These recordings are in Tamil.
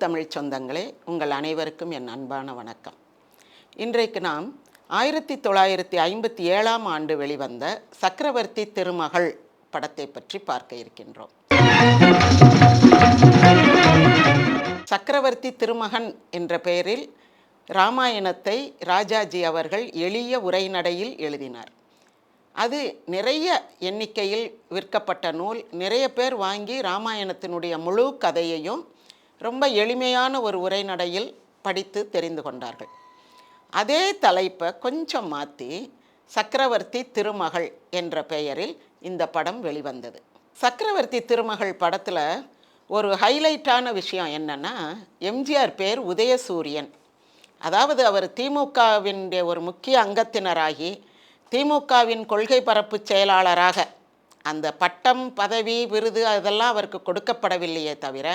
தமிழ் சொந்தங்களே, உங்கள் அனைவருக்கும் என் அன்பான வணக்கம். இன்றைக்கு நாம் 1957ஆம் ஆண்டு வெளிவந்த சக்கரவர்த்தி திருமகள் படத்தை பற்றி பார்க்க இருக்கின்றோம். சக்கரவர்த்தி திருமகன் என்ற பெயரில் இராமாயணத்தை ராஜாஜி அவர்கள் எளிய உரைநடையில் எழுதினார். அது நிறைய எண்ணிக்கையில் விற்கப்பட்ட நூல். நிறைய பேர் வாங்கி இராமாயணத்தினுடைய முழு கதையையும் ரொம்ப எளிமையான ஒரு உரைநடையில் படித்து தெரிந்து கொண்டார்கள். அதே தலைப்பை கொஞ்சம் மாற்றி சக்கரவர்த்தி திருமகள் என்ற பெயரில் இந்த படம் வெளிவந்தது. சக்கரவர்த்தி திருமகள் படத்தில் ஒரு ஹைலைட்டான விஷயம் என்னென்னா, எம்ஜிஆர் பேர் உதயசூரியன். அதாவது அவர் திமுகவின் ஒரு முக்கிய அங்கத்தினராகி திமுகவின் கொள்கை பரப்பு செயலாளராக அந்த பட்டம், பதவி, விருது அதெல்லாம் அவருக்கு கொடுக்கப்படவில்லையே தவிர,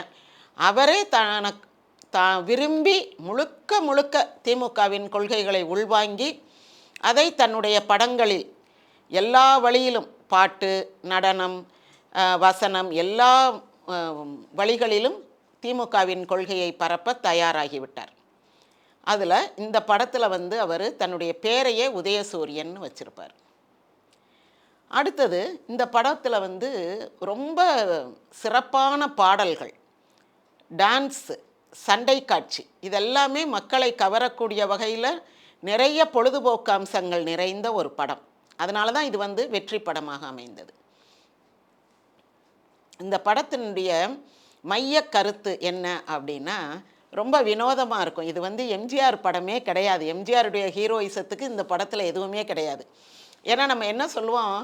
அவரே விரும்பி முழுக்க திமுகவின் கொள்கைகளை உள்வாங்கி அதை தன்னுடைய படங்களில் எல்லா வழியிலும் பாட்டு, நடனம், வசனம் எல்லா வழிகளிலும் திமுகவின் கொள்கையை பரப்ப தயாராகிவிட்டார். அதில் இந்த படத்தில் அவர் தன்னுடைய பேரையே உதயசூரியன் வச்சுருப்பார். அடுத்தது இந்த படத்தில் ரொம்ப சிறப்பான பாடல்கள், டான்ஸு, சண்டை காட்சி இதெல்லாமே மக்களை கவரக்கூடிய வகையில் நிறைய பொழுதுபோக்கு அம்சங்கள் நிறைந்த ஒரு படம். அதனால தான் இது வெற்றி படமாக அமைந்தது. இந்த படத்தினுடைய மைய கருத்து என்ன அப்படின்னா, ரொம்ப வினோதமாக இருக்கும். இது எம்ஜிஆர் படமே கிடையாது. எம்ஜிஆருடைய ஹீரோயிசத்துக்கு இந்த படத்தில் எதுவுமே கிடையாது. ஏன்னா நம்ம என்ன சொல்லுவோம்,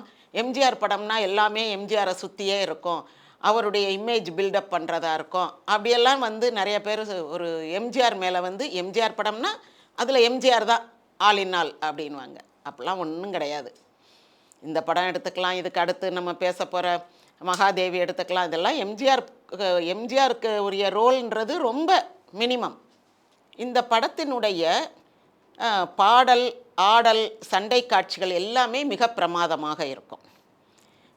எம்ஜிஆர் படம்னா எல்லாமே எம்ஜிஆரை சுற்றியே இருக்கும், அவருடைய இமேஜ் பில்டப் பண்ணுறதா இருக்கும். அப்படியெல்லாம் நிறைய பேர் ஒரு எம்ஜிஆர் மேலே எம்ஜிஆர் படம்னா அதில் எம்ஜிஆர் தான் ஆல் இன் ஆல் அப்படின்வாங்க. அப்படிலாம் ஒன்றும் கிடையாது. இந்த படம் எடுத்துக்கலாம், இதுக்கு அடுத்து நம்ம பேச போகிற மகாதேவி எடுத்துக்கலாம். இதெல்லாம் எம்ஜிஆருக்கு உரிய ரோல்ன்றது ரொம்ப மினிமம். இந்த படத்தினுடைய பாடல், ஆடல், சண்டை காட்சிகள் எல்லாமே மிக பிரமாதமாக இருக்கும்.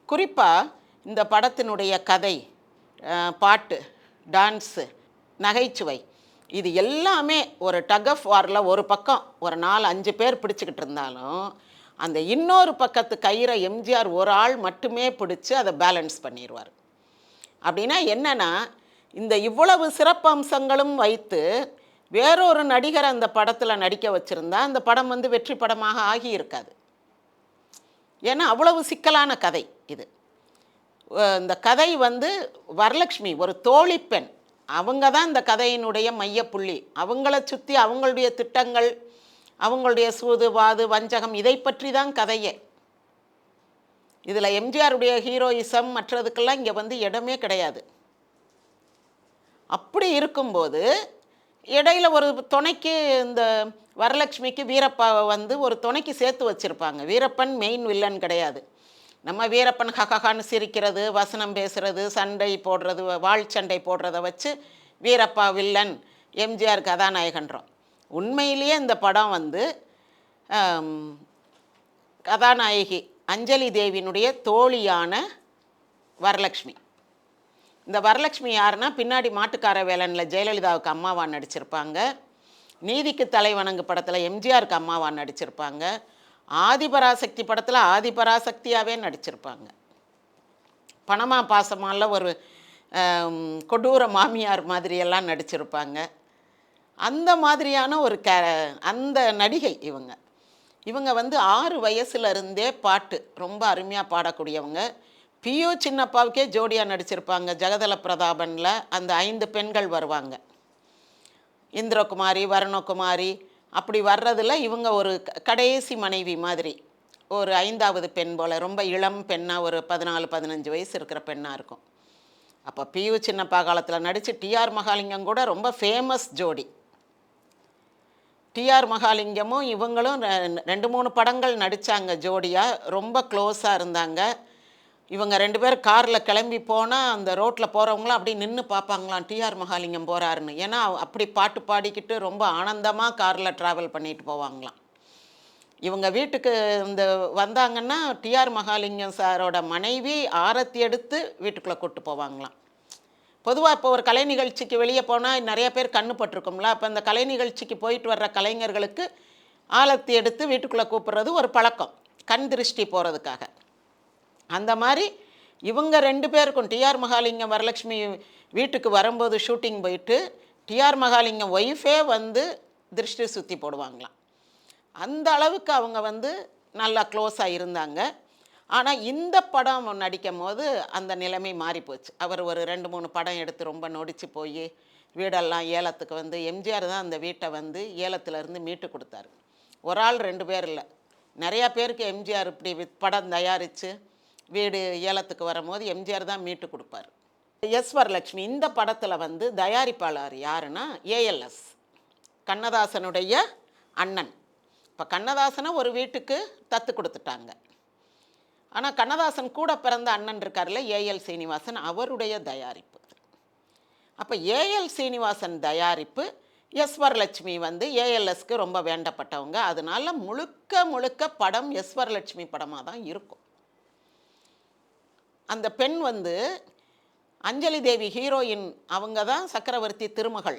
குறிப்பாக இந்த படத்தினுடைய கதை, பாட்டு, டான்ஸு, நகைச்சுவை இது எல்லாமே ஒரு டக் ஆஃப் வாரில் ஒரு பக்கம் ஒரு 4-5 பேர் பிடிச்சிக்கிட்டு இருந்தாலும் அந்த இன்னொரு பக்கத்து கயிறை எம்ஜிஆர் ஒரு ஆள் மட்டுமே பிடிச்சி அதை பேலன்ஸ் பண்ணிடுவார். அப்படின்னா என்னென்னா, இந்த இவ்வளவு சிறப்பம்சங்களும் வைத்து வேறொரு நடிகரை அந்த படத்தில் நடிக்க வச்சுருந்தா அந்த படம் வெற்றி படமாக ஆகியிருக்காது. ஏன்னா அவ்வளவு சிக்கலான கதை இது. இந்த கதை வரலட்சுமி ஒரு தோழிப்பெண், அவங்க தான் இந்த கதையினுடைய மையப்புள்ளி. அவங்கள சுற்றி அவங்களுடைய திட்டங்கள், அவங்களுடைய சூது, வாது, வஞ்சகம் இதை பற்றி தான் கதையே. இதில் எம்ஜிஆருடைய ஹீரோயிசம் மற்றதுக்கெல்லாம் இங்கே இடமே கிடையாது. அப்படி இருக்கும்போது இடையில் ஒரு துணைக்கு இந்த வரலட்சுமிக்கு வீரப்பாவை ஒரு துணைக்கு சேர்த்து வச்சுருப்பாங்க. வீரப்பன் மெயின் வில்லன் கிடையாது. நம்ம வீரப்பன் ஹஹான்னு சிரிக்கிறது, வசனம் பேசுகிறது, சண்டை போடுறது, வாழ் சண்டை போடுறத வச்சு வீரப்பா வில்லன், எம்ஜிஆர் கதாநாயகன்றோம். உண்மையிலேயே இந்த படம் கதாநாயகி அஞ்சலி தேவியினுடைய தோழியான வரலட்சுமி. இந்த வரலட்சுமி யாருன்னா, பின்னாடி மாட்டுக்கார வேலனில் ஜெயலலிதாவுக்கு அம்மாவாக நடிச்சிருப்பாங்க. நீதிக்கு தலைவணங்கு படத்தில் எம்ஜிஆருக்கு அம்மாவாக நடிச்சிருப்பாங்க. ஆதிபராசக்தி படத்தில் ஆதிபராசக்தியாகவே நடிச்சிருப்பாங்க. பணமா பாசமால ஒரு கொடூர மாமியார் மாதிரியெல்லாம் நடிச்சிருப்பாங்க. அந்த மாதிரியான ஒரு அந்த நடிகை இவங்க 6 வயசுலேருந்தே பாட்டு ரொம்ப அருமையாக பாடக்கூடியவங்க. பியு சின்னப்பாவுக்கே ஜோடியாக நடிச்சிருப்பாங்க. ஜெகதல பிரதாபனில் அந்த 5 பெண்கள் வருவாங்க. இந்திரகுமாரி, வருணகுமாரி அப்படி வர்றதில் இவங்க ஒரு கடைசி மனைவி மாதிரி, ஒரு 5வது பெண் போல், ரொம்ப இளம் பெண்ணாக, ஒரு 14-15 வயசு இருக்கிற பெண்ணாக இருக்கும். அப்போ பியு சின்னப்பா காலத்தில் நடித்து டிஆர் மகாலிங்கம் கூட ரொம்ப ஃபேமஸ் ஜோடி. டிஆர் மகாலிங்கமும் இவங்களும் 2-3 படங்கள் நடித்தாங்க ஜோடியாக, ரொம்ப க்ளோஸாக இருந்தாங்க. இவங்க 2 பேர் காரில் கிளம்பி போனால் அந்த ரோட்டில் போகிறவங்களாம் அப்படி நின்று பார்ப்பாங்களாம், டிஆர் மகாலிங்கம் போகிறாருன்னு. ஏன்னா அப்படி பாட்டு பாடிக்கிட்டு ரொம்ப ஆனந்தமாக காரில் ட்ராவல் பண்ணிட்டு போவாங்களாம். இவங்க வீட்டுக்கு வந்தாங்கன்னா டிஆர் மகாலிங்கம் சாரோட மனைவி ஆரத்தி எடுத்து வீட்டுக்குள்ளே கூப்பிட்டு போவாங்களாம். பொதுவாக இப்போ ஒரு கலை நிகழ்ச்சிக்கு வெளியே போனால் நிறைய பேர் கண்ணு பட்டிருக்கும்ல, அப்போ அந்த கலை நிகழ்ச்சிக்கு போயிட்டு வர்ற கலைஞர்களுக்கு ஆலத்தி எடுத்து வீட்டுக்குள்ளே கூப்பிட்றது ஒரு பழக்கம், கண் திருஷ்டி போகிறதுக்காக. அந்த மாதிரி இவங்க 2 பேருக்கும் டிஆர் மகாலிங்கம் வரலட்சுமி வீட்டுக்கு வரும்போது ஷூட்டிங் போயிட்டு டிஆர் மகாலிங்கம் ஒய்ஃபே வந்து திருஷ்டி சுற்றி போடுவாங்களாம். அந்த அளவுக்கு அவங்க வந்து நல்லா க்ளோஸாக இருந்தாங்க. ஆனால் இந்த படம் நடிக்கும் போது அந்த நிலைமை மாறி போச்சு. அவர் ஒரு 2-3 படம் எடுத்து ரொம்ப நொடிச்சு போய் வீடெல்லாம் ஏலத்துக்கு வந்து எம்ஜிஆர் தான் அந்த வீட்டை வந்து ஏலத்திலேருந்து மீட்டு கொடுத்தாரு. ஒரு ஆள் 2 பேர் இல்லை, நிறையா பேருக்கு எம்ஜிஆர் இப்படி படம் தயாரித்து வீடு ஏலத்துக்கு வரும்போது எம்ஜிஆர் தான் மீட்டு கொடுப்பார். எஸ் வரலட்சுமி இந்த படத்தில் வந்து தயாரிப்பாளர் யாருன்னா ஏஎல்எஸ், கண்ணதாசனுடைய அண்ணன். இப்போ கண்ணதாசனை ஒரு வீட்டுக்கு தத்து கொடுத்துட்டாங்க. ஆனால் கண்ணதாசன் கூட பிறந்த அண்ணன் இருக்கார்ல ஏஎல் சீனிவாசன், அவருடைய தயாரிப்பு. அப்போ ஏஎல் சீனிவாசன் தயாரிப்பு, எஸ் வரலட்சுமி வந்து ஏஎல்எஸ்க்கு ரொம்ப வேண்டப்பட்டவங்க. அதனால முழுக்க முழுக்க படம் எஸ் வரலட்சுமி படமாக தான் இருக்கும். அந்த பெண் வந்து அஞ்சலி தேவி ஹீரோயின், அவங்க தான் சக்கரவர்த்தி திருமகள்.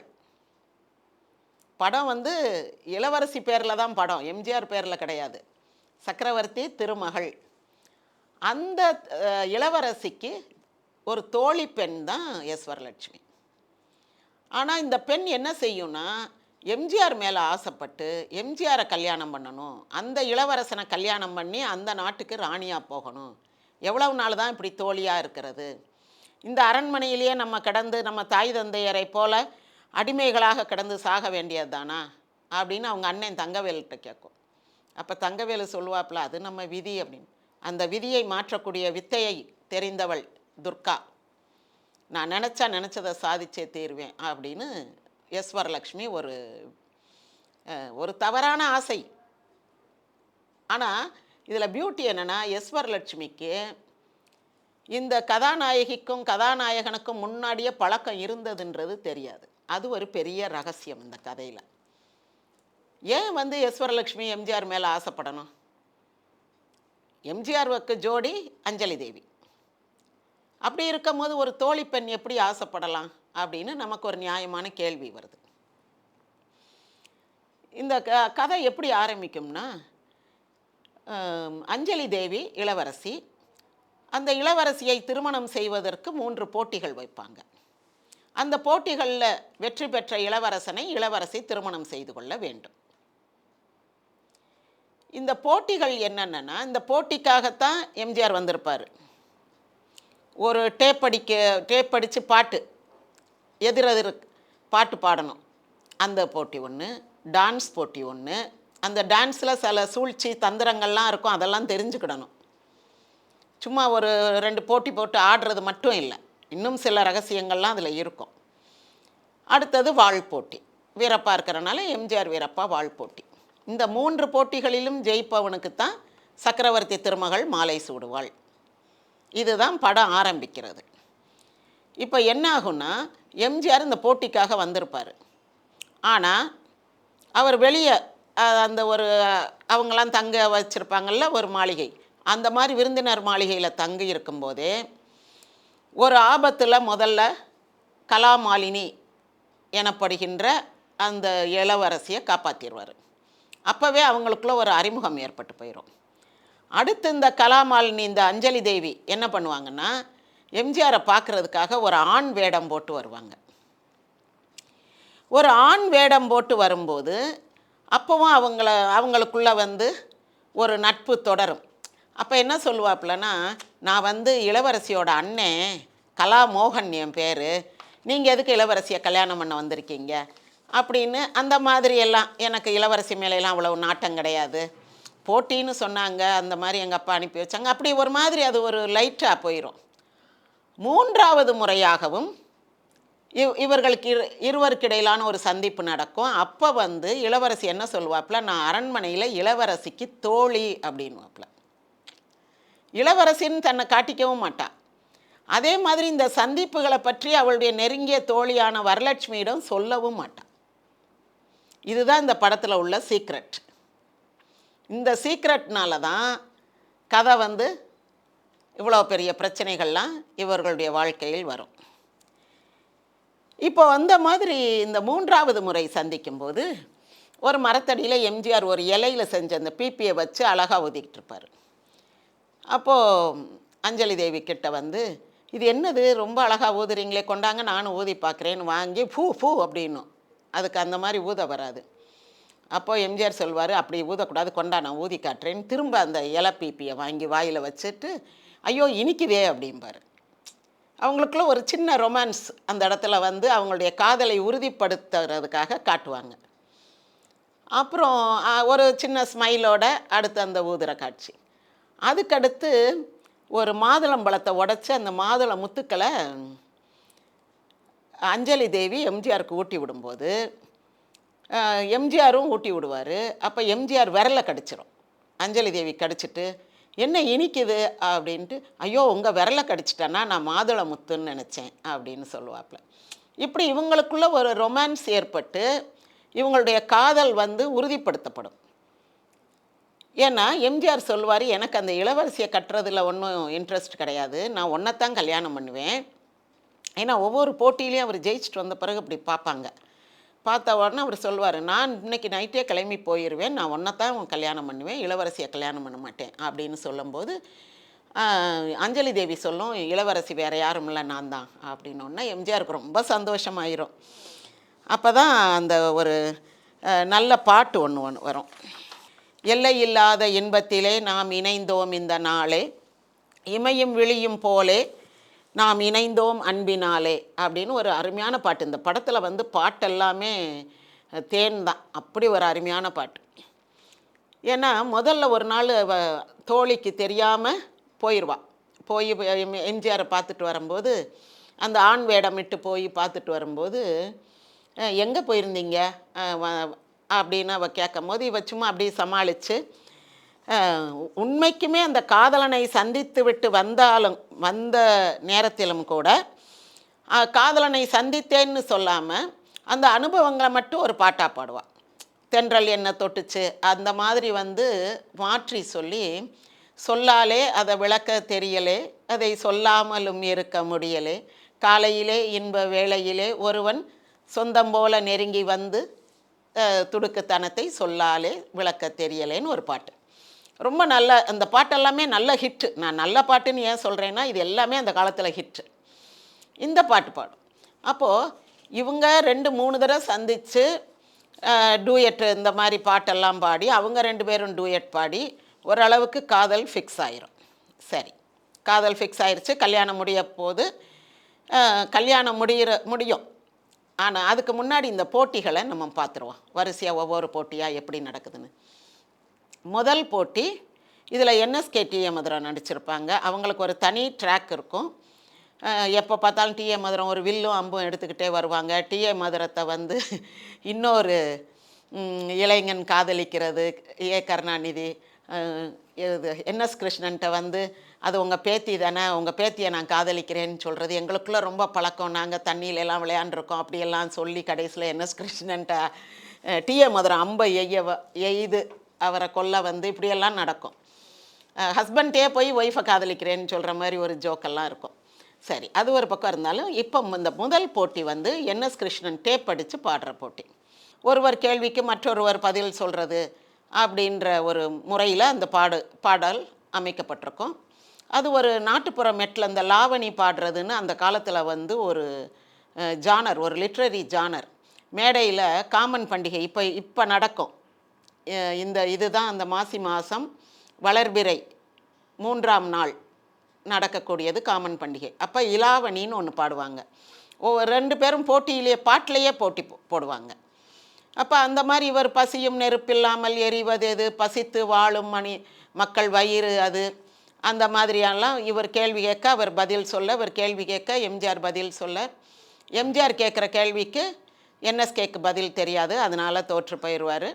படம் வந்து இளவரசி பேரில் தான் படம், எம்ஜிஆர் பேரில் கிடையாது, சக்கரவர்த்தி திருமகள். அந்த இளவரசிக்கு ஒரு தோழி பெண் தான் எஸ் வரலட்சுமி. ஆனால் இந்த பெண் என்ன செய்யும்னா, எம்ஜிஆர் மேலே ஆசைப்பட்டு எம்ஜிஆரை கல்யாணம் பண்ணணும், அந்த இளவரசனை கல்யாணம் பண்ணி அந்த நாட்டுக்கு ராணியாக போகணும், எவ்வளவு நாள் தான் இப்படி தோழியாக இருக்கிறது, இந்த அரண்மனையிலேயே நம்ம கிடந்து நம்ம தாய் தந்தையரை போல அடிமைகளாக கிடந்து சாக வேண்டியது தானா அப்படின்னு அவங்க அண்ணன் தங்கவேலுகிட்ட கேட்கும். அப்போ தங்கவேலு சொல்லுவாப்புல, அது நம்ம விதி அப்படின்னு. அந்த விதியை மாற்றக்கூடிய வித்தையை தெரிந்தவள் துர்கா, நான் நினச்சதை சாதிச்சே தீர்வேன் அப்படின்னு எஸ் வரலட்சுமி ஒரு தவறான ஆசை. ஆனால் இதில் பியூட்டி என்னென்னா, எஸ் வரலட்சுமிக்கு இந்த கதாநாயகிக்கும் கதாநாயகனுக்கும் முன்னாடியே பழக்கம் இருந்ததுன்றது தெரியாது. அது ஒரு பெரிய ரகசியம் இந்த கதையில். ஏன் வந்து எஸ் வரலட்சுமி எம்ஜிஆர் மேலே ஆசைப்படணும்? எம்ஜிஆருக்கு ஜோடி அஞ்சலி தேவி. அப்படி இருக்கும் போது ஒரு தோழி பெண் எப்படி ஆசைப்படலாம் அப்படின்னு நமக்கு ஒரு நியாயமான கேள்வி வருது. இந்த கதை எப்படி ஆரம்பிக்கும்னா, அஞ்சலி தேவி இளவரசி, அந்த இளவரசியை திருமணம் செய்வதற்கு 3 போட்டிகள் வைப்பாங்க. அந்த போட்டிகளில் வெற்றி பெற்ற இளவரசனை இளவரசி திருமணம் செய்து கொள்ள வேண்டும். இந்த போட்டிகள் என்னென்னா, இந்த போட்டிக்காகத்தான் எம்ஜிஆர் வந்திருப்பார். ஒரு டேப் அடித்து பாட்டு எதிரெதிர் பாட்டு பாடணும், அந்த போட்டி ஒன்று. டான்ஸ் போட்டி ஒன்று. அந்த டான்ஸில் சில சூழ்ச்சி தந்திரங்கள்லாம் இருக்கும், அதெல்லாம் தெரிஞ்சுக்கிடணும். சும்மா ஒரு 2 போட்டி போட்டு ஆடுறது மட்டும் இல்லை, இன்னும் சில ரகசியங்கள்லாம் அதில் இருக்கும். அடுத்தது வாழ் போட்டி, வீரப்பா இருக்கிறனால எம்ஜிஆர் வீரப்பா வாழ் போட்டி. இந்த 3 போட்டிகளிலும் ஜெயிப்பவனுக்கு தான் சக்கரவர்த்தி திருமகள் மாலை சூடுவாள். இதுதான் படம் ஆரம்பிக்கிறது. இப்போ என்ன ஆகும்னா, எம்ஜிஆர் இந்த போட்டிக்காக வந்திருப்பார். ஆனால் அவர் வெளியே அந்த அவங்களாம் தங்க வச்சுருப்பாங்கள்ல ஒரு மாளிகை, அந்த மாதிரி விருந்தினர் மாளிகையில் தங்கி இருக்கும்போதே ஒரு ஆபத்தில் முதல்ல கலாமாலினி எனப்படுகின்ற அந்த இளவரசியை காப்பாற்றிடுவார். அப்போவே அவங்களுக்குள்ள ஒரு அறிமுகம் ஏற்பட்டு போயிடும். அடுத்து இந்த கலாமாலினி, இந்த அஞ்சலி தேவி என்ன பண்ணுவாங்கன்னா, எம்ஜிஆரை பார்க்குறதுக்காக ஒரு ஆண் வேடம் போட்டு வருவாங்க. ஒரு ஆண் வேடம் போட்டு வரும்போது அப்போவும் அவங்களுக்குள்ள ஒரு நட்பு தொடரும். அப்போ என்ன சொல்லுவாப்புலன்னா, நான் இளவரசியோட அண்ணன் கலாமோகன் என் பேர், நீங்கள் எதுக்கு இளவரசியை கல்யாணம் பண்ண வந்திருக்கீங்க அப்படின்னு அந்த மாதிரி எல்லாம். எனக்கு இளவரசி மேலெல்லாம் அவ்வளோ நாட்டம் கிடையாது, போட்டின்னு சொன்னாங்க, அந்த மாதிரி எங்கள் அப்பா அனுப்பி வச்சாங்க, அப்படி ஒரு மாதிரி அது ஒரு லைட்டாக போயிடும். 3வது முறையாகவும் இவர்களுக்கு இருவருக்கு இடையிலான ஒரு சந்திப்பு நடக்கும். அப்போ இளவரசி என்ன சொல்லுவாப்புல, நான் அரண்மனையில் இளவரசிக்கு தோழி அப்படின்வாப்புல. இளவரசின்னு தன்னை காட்டிக்கவும் மாட்டாள். அதே மாதிரி இந்த சந்திப்புகளை பற்றி அவளுடைய நெருங்கிய தோழியான வரலட்சுமியிடம் சொல்லவும் மாட்டாள். இதுதான் இந்த படத்தில் உள்ள சீக்ரெட். இந்த சீக்ரெட்னால தான் கதை இவ்வளோ பெரிய பிரச்சனைகள்லாம் இவர்களுடைய வாழ்க்கையில் வரும். இப்போ அந்த மாதிரி இந்த 3வது முறை சந்திக்கும்போது ஒரு மரத்தடியில் எம்ஜிஆர் ஒரு இலையில செஞ்ச அந்த பிபியை வச்சு அழகாக ஊதிக்கிட்டு இருப்பார். அப்போது அஞ்சலி தேவி கிட்ட வந்து, இது என்னது ரொம்ப அழகாக ஊதுறீங்களே, கொண்டாங்க நானும் ஊதி பார்க்குறேன்னு வாங்கி ஃபூ ஃபூ அப்படின்னும். அதுக்கு அந்த மாதிரி ஊத வராது. அப்போது எம்ஜிஆர் சொல்வார், அப்படி ஊதக்கூடாது, கொண்டா நான் ஊதி காட்டுறேன்னு திரும்ப அந்த இலை பிபியை வாங்கி வாயில் வச்சுட்டு, ஐயோ இனிக்குதே அப்படிம்பார். அவங்களுக்குள்ள ஒரு சின்ன ரொமான்ஸ் அந்த இடத்துல வந்து அவங்களுடைய காதலை உறுதிப்படுத்துறதுக்காக காட்டுவாங்க. அப்புறம் ஒரு சின்ன ஸ்மைலோட அடுத்து அந்த ஊதுற காட்சி. அதுக்கடுத்து ஒரு மாதுளம்பழத்தை உடைச்சி அந்த மாதுளை முத்துக்களை அஞ்சலி தேவி எம்ஜிஆருக்கு ஊட்டி விடும்போது எம்ஜிஆரும் ஊட்டி விடுவார். அப்போ எம்ஜிஆர் விரலை கடிச்சிரும். அஞ்சலி தேவி கடிச்சிட்டு, என்ன இனிக்குது அப்படின்ட்டு, ஐயோ உங்கள் விரலை கடிச்சிட்டேன்னா நான் மாதுளை முத்துன்னு நினச்சேன் அப்படின்னு சொல்லுவாப்புல. இப்படி இவங்களுக்குள்ள ஒரு ரொமான்ஸ் ஏற்பட்டு இவங்களுடைய காதல் வந்து உறுதிப்படுத்தப்படும். ஏன்னா எம்ஜிஆர் சொல்லுவார், எனக்கு அந்த இளவரசியை கட்டுறதுல ஒன்றும் இன்ட்ரெஸ்ட் கிடையாது, நான் ஒன்றைத்தான் கல்யாணம் பண்ணுவேன். ஏன்னா ஒவ்வொரு போட்டியிலையும் அவர் ஜெயிச்சுட்டு வந்த பிறகு அப்படி பார்ப்பாங்க. பார்த்த உடனே அவர் சொல்வார், நான் இன்னைக்கு நைட்டே கிளம்பி போயிடுவேன், நான் ஒன்றைத்தான் கல்யாணம் பண்ணுவேன், இளவரசியை கல்யாணம் பண்ண மாட்டேன் அப்படின்னு சொல்லும்போது அஞ்சலி தேவி சொல்லும், இளவரசி வேறு யாரும் இல்லை நான் தான் அப்படின்னோடனே எம்ஜிஆருக்கு ரொம்ப சந்தோஷமாயிரும். அப்போ தான் அந்த ஒரு நல்ல பாட்டு ஒன்று வரும். எல்லை இல்லாத இன்பத்திலே நாம் இணைந்தோம் இந்த நாளே, இமையும் விழியும் போலே நாம் இணைந்தோம் அன்பினாலே அப்படின்னு ஒரு அருமையான பாட்டு. இந்த படத்தில் வந்து பாட்டெல்லாமே தேன் தான், அப்படி ஒரு அருமையான பாட்டு. ஏன்னா முதல்ல ஒரு நாள் தோழிக்கு தெரியாமல் போயிடுவா. போய் எம்ஜிஆரை பார்த்துட்டு வரும்போது, அந்த ஆண் வேடமிட்டு போய் பார்த்துட்டு வரும்போது, எங்கே போயிருந்தீங்க அப்படின்னு அவள் கேட்கும் போது இவ சும்மா அப்படி சமாளித்து, உண்மைக்குமே அந்த காதலனை சந்தித்து விட்டு வந்த நேரத்திலும் கூட காதலனை சந்தித்தேன்னு சொல்லாமல் அந்த அனுபவங்களை மட்டும் ஒரு பாட்டாக பாடுவாள். தென்றல் என்ன தொட்டுச்சு அந்த மாதிரி வந்து மாற்றி சொல்லி, சொல்லாலே அதை விளக்க தெரியலே, அதை சொல்லாமலும் இருக்க முடியலே, காலையிலே இன்ப வேளையிலே ஒருவன் சொந்தம் போல நெருங்கி வந்து துடுக்குத்தனத்தை சொல்லாலே விளக்க தெரியலேன்னு ஒரு பாட்டு. ரொம்ப நல்ல அந்த பாட்டெல்லாமே நல்ல ஹிட்டு. நான் நல்ல பாட்டுன்னு ஏன் சொல்கிறேன்னா, இது எல்லாமே அந்த காலத்தில் ஹிட்டு. இந்த பாட்டு பாடும். அப்போது இவங்க 2-3 தடவை சந்தித்து டூயட் இந்த மாதிரி பாட்டெல்லாம் பாடி, அவங்க 2 பேரும் டூயட் பாடி ஓரளவுக்கு காதல் ஃபிக்ஸ் ஆயிரும். சரி, காதல் ஃபிக்ஸ் ஆயிடுச்சு, கல்யாணம் முடிய போது கல்யாணம் முடியும். ஆனால் அதுக்கு முன்னாடி இந்த போட்டிகளை நம்ம பார்த்துருவோம், வரிசையாக ஒவ்வொரு போட்டியாக எப்படி நடக்குதுன்னு. முதல் போட்டி, இதில் என்எஸ்கே டிஏ மதுரை நடிச்சிருப்பாங்க. அவங்களுக்கு ஒரு தனி ட்ராக் இருக்கும். எப்போ பார்த்தாலும் டிஏ மதுரம் ஒரு வில்லும் அம்பும் எடுத்துக்கிட்டே வருவாங்க. டிஏ மதுரத்தை வந்து இன்னொரு இளைஞன் காதலிக்கிறது, கருணாநிதி இது என்எஸ் கிருஷ்ணன்ட்ட வந்து, அது உங்கள் பேத்தி தானே, உங்கள் பேத்தியை நான் காதலிக்கிறேன்னு சொல்கிறது, எங்களுக்குள்ளே ரொம்ப பழக்கம், நாங்கள் தண்ணியிலெல்லாம் விளையாண்டுருக்கோம் அப்படியெல்லாம் சொல்லி கடைசியில் என்எஸ் கிருஷ்ணன்ட்ட டிஏ மதுரம் அம்பை எய்து அவரை கொல்ல வந்து இப்படியெல்லாம் நடக்கும். ஹஸ்பண்டே போய் ஒய்ஃபை காதலிக்கிறேன்னு சொல்கிற மாதிரி ஒரு ஜோக்கெல்லாம் இருக்கும். சரி, அது ஒரு பக்கம் இருந்தாலும் இப்போ இந்த முதல் போட்டி வந்து என்எஸ் கிருஷ்ணன் டேப் அடித்து பாடுற போட்டி. ஒருவர் கேள்விக்கு மற்றொருவர் பதில் சொல்கிறது அப்படின்ற ஒரு முறையில் அந்த பாடல் அமைக்கப்பட்டிருக்கும். அது ஒரு நாட்டுப்புற மெட்டில் இந்த லாவணி பாடுறதுன்னு அந்த காலத்தில் வந்து ஒரு ஜானர், ஒரு லிட்ரரி ஜானர். மேடையில் காமன் பண்டிகை இப்போ நடக்கும். இதுதான் அந்த மாசி மாதம் வளர்பிறை 3ஆம் நாள் நடக்கக்கூடியது காமன் பண்டிகை. அப்போ இலாவணின்னு ஒன்று பாடுவாங்க. 2 பேரும் பாட்டிலேயே போட்டி போடுவாங்க. அப்போ அந்த மாதிரி இவர் பசியும் நெருப்பில்லாமல் எரிவது எது, பசித்து வாழும் மக்கள் வயிறு அது, அந்த மாதிரியெல்லாம் இவர் கேள்வி கேட்க அவர் பதில் சொல்ல, அவர் கேள்வி கேட்க எம்ஜிஆர் பதில் சொல்ல, எம்ஜிஆர் கேட்குற கேள்விக்கு என்எஸ்கேக்கு பதில் தெரியாது, அதனால் தோற்று போயிடுவார்.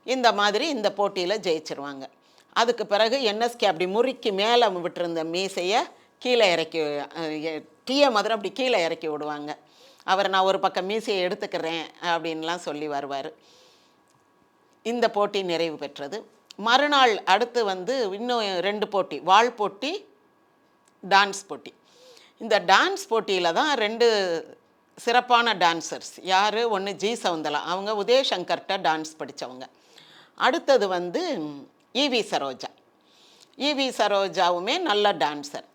இந்த மாதிரி இந்த போட்டியில் ஜெயிச்சிருவாங்க. அதுக்கு பிறகு என்எஸ்கே அப்படி முறுக்கி மேலே விட்டுருந்த மீசையை கீழே இறக்கி, டிஏ மதுரை அப்படி கீழே இறக்கி விடுவாங்க. அவர் நான் ஒரு பக்கம் மீசையை எடுத்துக்கிறேன் அப்படின்லாம் சொல்லி வருவார். இந்த போட்டி நிறைவு பெற்றது. மறுநாள் அடுத்து வந்து இன்னும் 2 போட்டி, வாள் போட்டி, டான்ஸ் போட்டி. இந்த டான்ஸ் போட்டியில் தான் 2 சிறப்பான டான்சர்ஸ் யார்? ஒன்று ஜி சவுந்தலா, அவங்க உதயசங்கர்கிட்ட டான்ஸ் படித்தவங்க. அடுத்தது வந்து ஈவி சரோஜா. ஈவி சரோஜாவுமே நல்ல டான்சர்.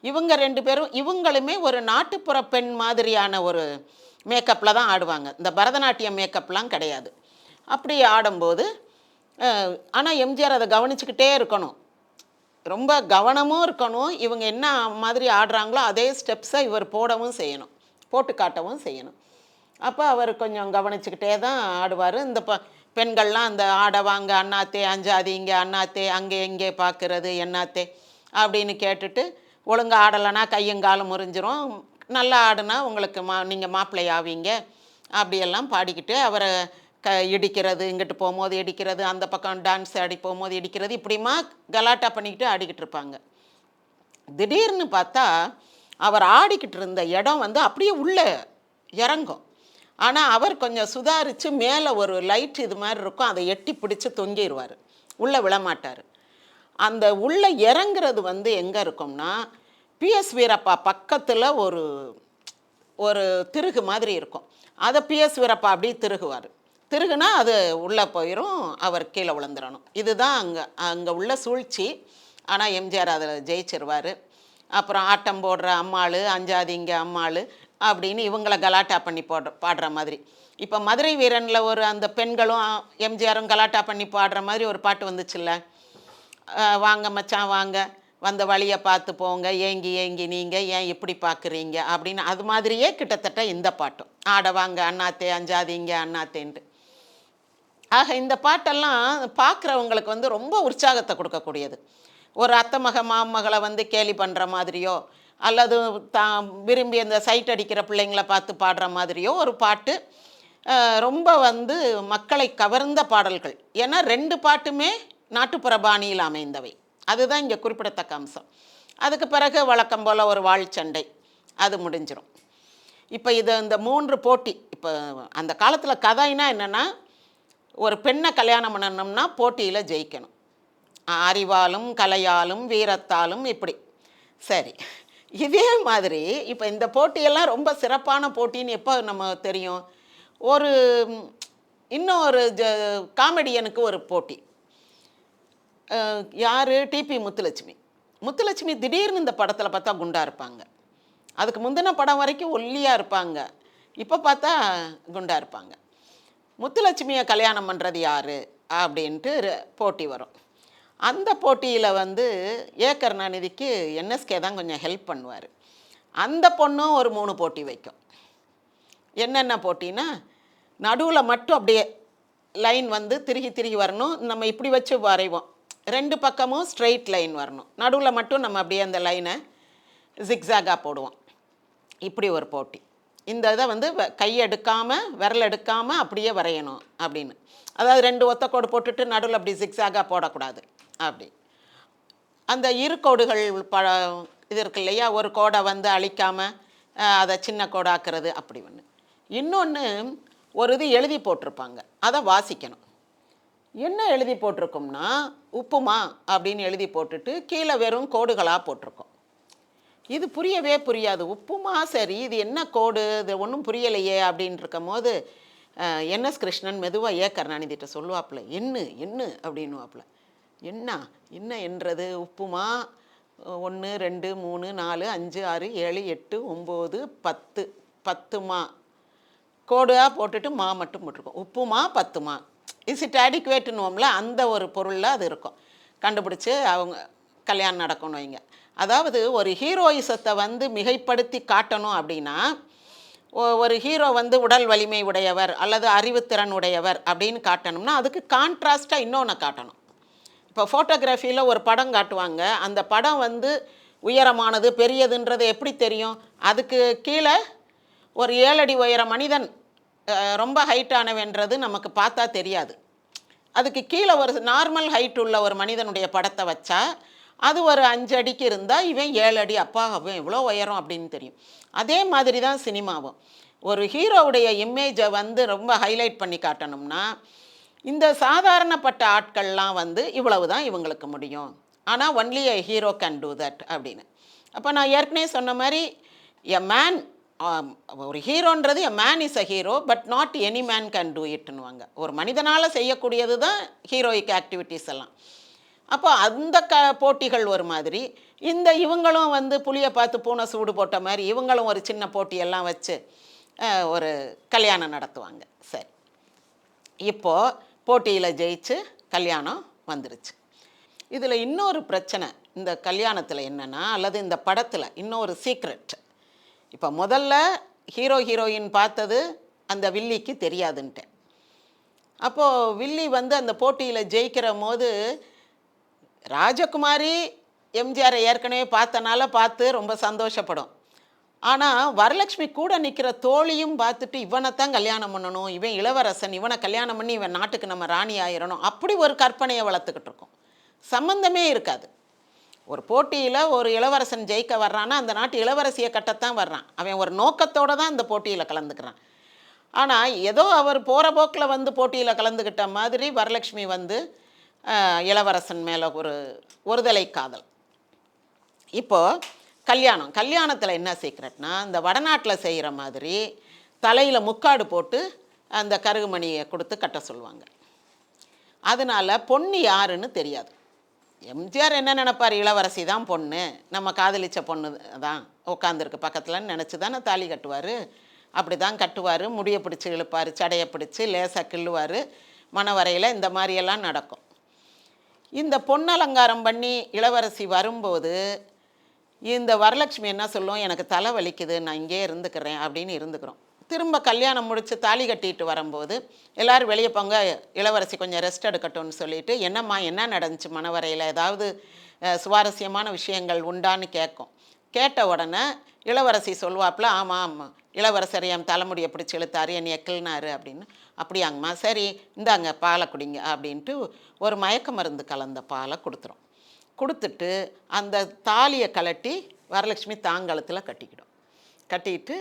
இவங்க 2 பேரும் இவங்களுமே ஒரு நாட்டுப்புற பெண் மாதிரியான ஒரு மேக்கப்பில் தான் ஆடுவாங்க. இந்த பரதநாட்டியம் மேக்கப்லாம் கிடையாது. அப்படி ஆடும்போது ஆனால் எம்ஜிஆர் அதை கவனிச்சுக்கிட்டே இருக்கணும். ரொம்ப கவனமும் இருக்கணும். இவங்க என்ன மாதிரி ஆடுறாங்களோ அதே ஸ்டெப்ஸை இவர் போடவும் செய்யணும், போட்டு காட்டவும் செய்யணும். அப்போ அவர் கொஞ்சம் கவனிச்சுக்கிட்டே தான் ஆடுவார். இந்த பெண்கள்லாம் அந்த ஆடவாங்க அண்ணாத்தே, அஞ்சாதீங்க அண்ணாத்தே, அங்கே எங்கே பார்க்குறது என்னாத்தே அப்படின்னு கேட்டுட்டு, ஒழுங்காக ஆடலைன்னா கையங்காலம் முறிஞ்சிரும், நல்லா ஆடுனா உங்களுக்கு நீங்கள் மாப்பிள்ளை ஆவீங்க அப்படியெல்லாம் பாடிக்கிட்டு அவரை இடிக்கிறது, இங்கிட்டு போகும்போது இடிக்கிறது, அந்த பக்கம் டான்ஸ் ஆடி போகும்போது இடிக்கிறது, இப்படிமா கலாட்டா பண்ணிக்கிட்டு ஆடிக்கிட்டு இருப்பாங்க. திடீர்னு பார்த்தா அவர் ஆடிக்கிட்டு இருந்த இடம் வந்து அப்படியே உள்ளே இறங்கும். ஆனால் அவர் கொஞ்சம் சுதாரித்து மேலே ஒரு லைட் இது மாதிரி இருக்கும், அதை எட்டி பிடிச்சி தொங்கிடுவார், உள்ளே விழமாட்டார். அந்த உள்ளே இறங்குறது வந்து எங்கே இருக்கும்னா, பிஎஸ் வீரப்பா பக்கத்தில் ஒரு ஒரு திருகு மாதிரி இருக்கும். அதை பிஎஸ் வீரப்பா அப்படியே திருகுவார். திருகுனா அது உள்ளே போயிடும், அவர் கீழே விழுந்துடணும். இதுதான் அங்கே உள்ள சூழ்ச்சி. ஆனால் எம்ஜிஆர் அதில் ஜெயிச்சிருவார். அப்புறம் ஆட்டம் போடுற அம்மாள், அஞ்சாதீங்க அம்மாள் அப்படின்னு இவங்கள கலாட்டா பண்ணி பாடுற மாதிரி. இப்போ மதுரை வீரனில் ஒரு அந்த பெண்களும் எம்ஜிஆரும் கலாட்டா பண்ணி பாடுற மாதிரி ஒரு பாட்டு வந்துச்சுல்ல, வாங்க மச்சான் வாங்க, வந்த வழியை பார்த்து போங்க, ஏங்கி ஏங்கி நீங்கள் ஏன் இப்படி பார்க்குறீங்க அப்படின்னு. அது மாதிரியே கிட்டத்தட்ட இந்த பாட்டும், ஆட வாங்க அண்ணாத்தே அஞ்சாதீங்க அண்ணாத்தேன்ட்டு. ஆக இந்த பாட்டெல்லாம் பார்க்குறவங்களுக்கு வந்து ரொம்ப உற்சாகத்தை கொடுக்கக்கூடியது. ஒரு அத்தை மாமகளை வந்து கேலி பண்ணுற மாதிரியோ அல்லது விரும்பி அந்த சைட் அடிக்கிற பிள்ளைங்களை பார்த்து பாடுற மாதிரியோ ஒரு பாட்டு. ரொம்ப வந்து மக்களை கவர்ந்த பாடல்கள். ஏன்னா 2 பாட்டுமே நாட்டுப்புற பாணியில் அமைந்தவை. அதுதான் இங்கே குறிப்பிடத்தக்க அம்சம். அதுக்கு பிறகு வழக்கம் போல் ஒரு வாழ்ச்சண்டை, அது முடிஞ்சிடும். இப்போ இந்த 3 போட்டி. இப்போ அந்த காலத்தில் கதைனா என்னென்னா, ஒரு பெண்ணை கல்யாணம் பண்ணணும்னா போட்டியில் ஜெயிக்கணும், அறிவாலும் கலையாலும் வீரத்தாலும் இப்படி. சரி, இதே மாதிரி இப்போ இந்த போட்டியெல்லாம் ரொம்ப சிறப்பான போட்டின்னு எப்போ நம்ம தெரியும்? ஒரு இன்னொரு காமெடியனுக்கு ஒரு போட்டி. யார்? டிபி முத்துலட்சுமி. முத்துலட்சுமி திடீர்னு இந்த படத்தில் பார்த்தா குண்டாக இருப்பாங்க. அதுக்கு முந்தின படம் வரைக்கும் ஒல்லியாக இருப்பாங்க, இப்போ பார்த்தா குண்டாக இருப்பாங்க. முத்துலட்சுமியை கல்யாணம் பண்ணுறது யார் அப்படின்ட்டு போட்டி வரும். அந்த போட்டியில் வந்து ஏ கருணாநிதிக்கு என்எஸ்கே தான் கொஞ்சம் ஹெல்ப் பண்ணுவார். அந்த பொண்ணும் ஒரு 3 போட்டி வைக்கும். என்னென்ன போட்டின்னா, நடுவில் மட்டும் அப்படியே லைன் வந்து திருகி வரணும். நம்ம இப்படி வச்சு வரைவோம், 2 பக்கமும் ஸ்ட்ரெயிட் லைன் வரணும். நடுவில் மட்டும் நம்ம அப்படியே அந்த லைனை ஜிக்ஸாகாக போடுவோம். இப்படி ஒரு போட்டி. இந்த இதை வந்து கையெடுக்காமல் விரல் எடுக்காமல் அப்படியே வரையணும் அப்படின்னு. அதாவது 2 ஒத்தக்கோடு போட்டுட்டு நடுவில் அப்படி ஜிக்ஸாகாக போடக்கூடாது. அப்படி அந்த இரு கோடுகள் இது இருக்கு இல்லையா, ஒரு கோடை வந்து அழிக்காமல் அதை சின்ன கோடாக்குறது அப்படி ஒன்று. இன்னொன்று, ஒரு இது எழுதி போட்டிருப்பாங்க, அதை வாசிக்கணும். என்ன எழுதி போட்டிருக்கோம்னா, உப்புமா அப்படின்னு எழுதி போட்டுட்டு கீழே வெறும் கோடுகளாக போட்டிருக்கோம். இது புரியவே புரியாது. உப்புமா, சரி இது என்ன கோடு, இது ஒன்றும் புரியலையே அப்படின்னு இருக்கும் போது என்எஸ் கிருஷ்ணன் மெதுவாக ஏ கருணாநிதிட்ட சொல்லுவாப்புல, என்ன அப்படின்னுவாப்புல. என்ன என்றது? உப்புமா 1 2 3 4 5 6 7 8 9 10 10மா கோடாக போட்டுட்டு மா மட்டும் போட்டிருக்கோம். உப்புமா 10மா. இஸ் இட் அடிக்குவேட்டுன்னுவோம்ல, அந்த ஒரு பொருளில் அது இருக்கும். கண்டுபிடிச்சி அவங்க கல்யாணம் நடக்கணும் வைங்க. அதாவது ஒரு ஹீரோயிசத்தை வந்து மிகைப்படுத்தி காட்டணும் அப்படின்னா, ஒரு ஹீரோ வந்து உடல் வலிமை உடையவர் அல்லது அறிவுத்திறன் உடையவர் அப்படின்னு காட்டணும்னா அதுக்கு கான்ட்ராஸ்டாக இன்னொன்று காட்டணும். இப்போ ஃபோட்டோகிராஃபியில் ஒரு படம் காட்டுவாங்க, அந்த படம் வந்து உயரமானது பெரியதுன்றது எப்படி தெரியும்? அதுக்கு கீழே ஒரு 7 அடி உயர மனிதன் ரொம்ப ஹைட்டானவன்றது நமக்கு பார்த்தா தெரியாது. அதுக்கு கீழே ஒரு நார்மல் ஹைட் உள்ள ஒரு மனிதனுடைய படத்தை வச்சா அது ஒரு 5 அடிக்கு இருந்தால் இவன் 7 அடி, அப்பா அவன் எவ்வளோ உயரம் அப்படின்னு தெரியும். அதே மாதிரி தான் சினிமாவும். ஒரு ஹீரோவுடைய இமேஜை வந்து ரொம்ப ஹைலைட் பண்ணி காட்டணும்னா இந்த சாதாரணப்பட்ட ஆட்கள்லாம் வந்து இவ்வளவு தான் இவங்களுக்கு முடியும், ஆனால் only a hero can do that அப்படின்னு. அப்போ நான் ஏற்கனவே சொன்ன மாதிரி எ மேன் ஒரு ஹீரோன்றது a man is a hero but not any man can do இட்னுவாங்க. ஒரு மனிதனால் செய்யக்கூடியது தான் ஹீரோயிக் ஆக்டிவிட்டீஸ் எல்லாம். அப்போ அந்த போட்டிகள் ஒரு மாதிரி, இவங்களும் வந்து புலியை பார்த்து பூனை சூடு போட்ட மாதிரி இவங்களும் ஒரு சின்ன போட்டியெல்லாம் வச்சு ஒரு கல்யாணம் நடத்துவாங்க. சரி, இப்போது போட்டியில் ஜெயிச்சு கல்யாணம் வந்துருச்சு. இதில் இன்னொரு பிரச்சனை இந்த கல்யாணத்தில் என்னென்னா, அல்லது இந்த படத்தில் இன்னொரு சீக்ரெட். இப்போ முதல்ல ஹீரோயின் பார்த்தது அந்த வில்லிக்கு தெரியாதுன்ட்டேன். அப்போது வில்லி வந்து அந்த போட்டியில் ஜெயிக்கிற போது ராஜகுமாரி எம்ஜிஆரை ஏற்கனவே பார்த்து ரொம்ப சந்தோஷப்படும். ஆனால் வரலட்சுமி கூட நிற்கிற தோழியும் பார்த்துட்டு இவனைத்தான் கல்யாணம் பண்ணணும், இவன் இளவரசன், இவனை கல்யாணம் பண்ணி இவன் நாட்டுக்கு நம்ம ராணி ஆயிரணும், அப்படி ஒரு கற்பனையை வளர்த்துக்கிட்டு இருக்கோம். சம்மந்தமே இருக்காது. ஒரு போட்டியில் ஒரு இளவரசன் ஜெயிக்க வர்றான்னா அந்த நாட்டு இளவரசியை கட்டத்தான் வர்றான். அவன் ஒரு நோக்கத்தோடு தான் இந்த போட்டியில் கலந்துக்கிறான். ஆனால் ஏதோ அவர் போகிற போக்கில் வந்து போட்டியில் கலந்துக்கிட்ட மாதிரி வரலட்சுமி வந்து இளவரசன் மேலே ஒருதலை காதல். இப்போது கல்யாணத்தில் என்ன சீக்ரெட்னா, இந்த வடநாட்டில் செய்கிற மாதிரி தலையில் முக்காடு போட்டு அந்த கருகுமணியை கொடுத்து கட்ட சொல்லுவாங்க. அதனால் பொண்ணு யாருன்னு தெரியாது. எம்ஜிஆர் என்ன நினைப்பார், இளவரசி தான் பொண்ணு, நம்ம காதலிச்ச பொண்ணு தான் உட்காந்துருக்கு பக்கத்துலன்னு நினச்சி தானே தாலி கட்டுவார். அப்படி தான் கட்டுவார். முடியை பிடிச்சி இழுப்பார், சடையை பிடிச்சி லேசாக கிள்ளுவார். மணவரையில் இந்த மாதிரியெல்லாம் நடக்கும். இந்த பொன்னலங்காரம் பண்ணி இளவரசி வரும்போது இந்த வரலட்சுமி என்ன சொல்லும், எனக்கு தலை வலிக்குது, நான் இங்கே இருந்துக்கிறேன் அப்படின்னு இருந்துக்கிறோம். திரும்ப கல்யாணம் முடித்து தாலி கட்டிட்டு வரும்போது எல்லோரும் வெளியே போங்க, இளவரசி கொஞ்சம் ரெஸ்ட் எடுக்கட்டும்னு சொல்லிட்டு, என்னம்மா என்ன நடந்துச்சு மணவரையில், ஏதாவது சுவாரஸ்யமான விஷயங்கள் உண்டான்னு கேட்கும். கேட்ட உடனே இளவரசி சொல்லுவாப்புல, ஆமாம் இளவரசர் என் தலைமுடியை பிடிச்சி இழுத்தாரு, என்னை கிள்னாரு அப்படின்னு. அப்படியாங்கம்மா, சரி இந்தாங்க பாலை குடிங்க அப்படின்ட்டு ஒரு மயக்க மருந்து கலந்த பாலை கொடுத்துரும். கொடுத்துட்டு அந்த தாலியை கலட்டி வரலட்சுமி தாங்காலத்தில் கட்டிக்கிட்டு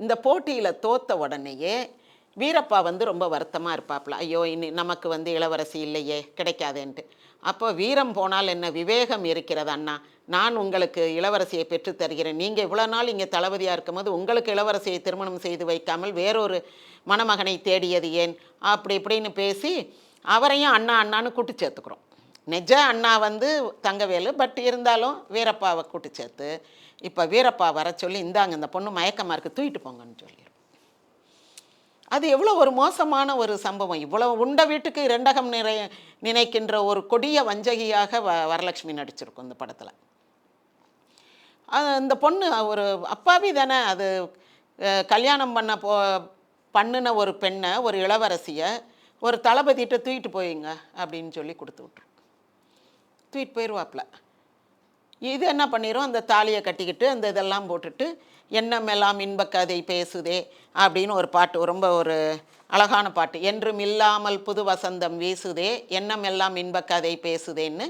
இந்த போட்டியில் தோற்ற உடனேயே வீரப்பா வந்து ரொம்ப வருத்தமாக இருப்பாப்புல, ஐயோ இனி நமக்கு வந்து இளவரசி இல்லையே, கிடைக்காதேன்ட்டு. அப்போ வீரம் போனால் என்ன, விவேகம் இருக்கிறது அண்ணா, நான் உங்களுக்கு இளவரசியை பெற்று தருகிறேன், நீங்கள் இவ்வளோ நாள் இங்கே தளபதியாக இருக்கும்போது உங்களுக்கு இளவரசியை திருமணம் செய்து வைக்காமல் வேறொரு மணமகனை தேடியது ஏன், அப்படி இப்படின்னு பேசி அவரையும் அண்ணான்னு கூட்டு சேர்த்துக்கிறோம். நிஜ அண்ணா வந்து தங்கவேலு, பட் இருந்தாலும் வீரப்பாவை கூட்டு சேர்த்து இப்போ வீரப்பா வர சொல்லி, இந்தாங்க இந்த பொண்ணு மயக்கமாக இருக்குது, தூக்கிட்டு போங்கன்னு சொல்லிடும். அது எவ்வளோ ஒரு மோசமான ஒரு சம்பவம். இவ்வளோ உண்ட வீட்டுக்கு இரண்டகம் நினைக்கின்ற ஒரு கொடிய வஞ்சகியாக வரலட்சுமி நடிச்சிருக்கும் இந்த படத்தில். இந்த பொண்ணு ஒரு அப்பாவி தானே, அது கல்யாணம் பண்ணின ஒரு பெண்ணை, ஒரு இளவரசியை ஒரு தளபதிகிட்ட தூக்கிட்டு போயிங்க அப்படின்னு சொல்லி கொடுத்து விட்ரு, தூக்கிட்டு போயிடுவாப்பில். இது என்ன பண்ணிடும், அந்த தாலியை கட்டிக்கிட்டு அந்த இதெல்லாம் போட்டுட்டு எண்ணமெல்லாம் இன்பக்கதை பேசுதே அப்படின்னு ஒரு பாட்டு, ரொம்ப ஒரு அழகான பாட்டு, என்றும் இல்லாமல் புது வசந்தம் வீசுதே எண்ணமெல்லாம் இன்பக்கதை பேசுதேன்னு.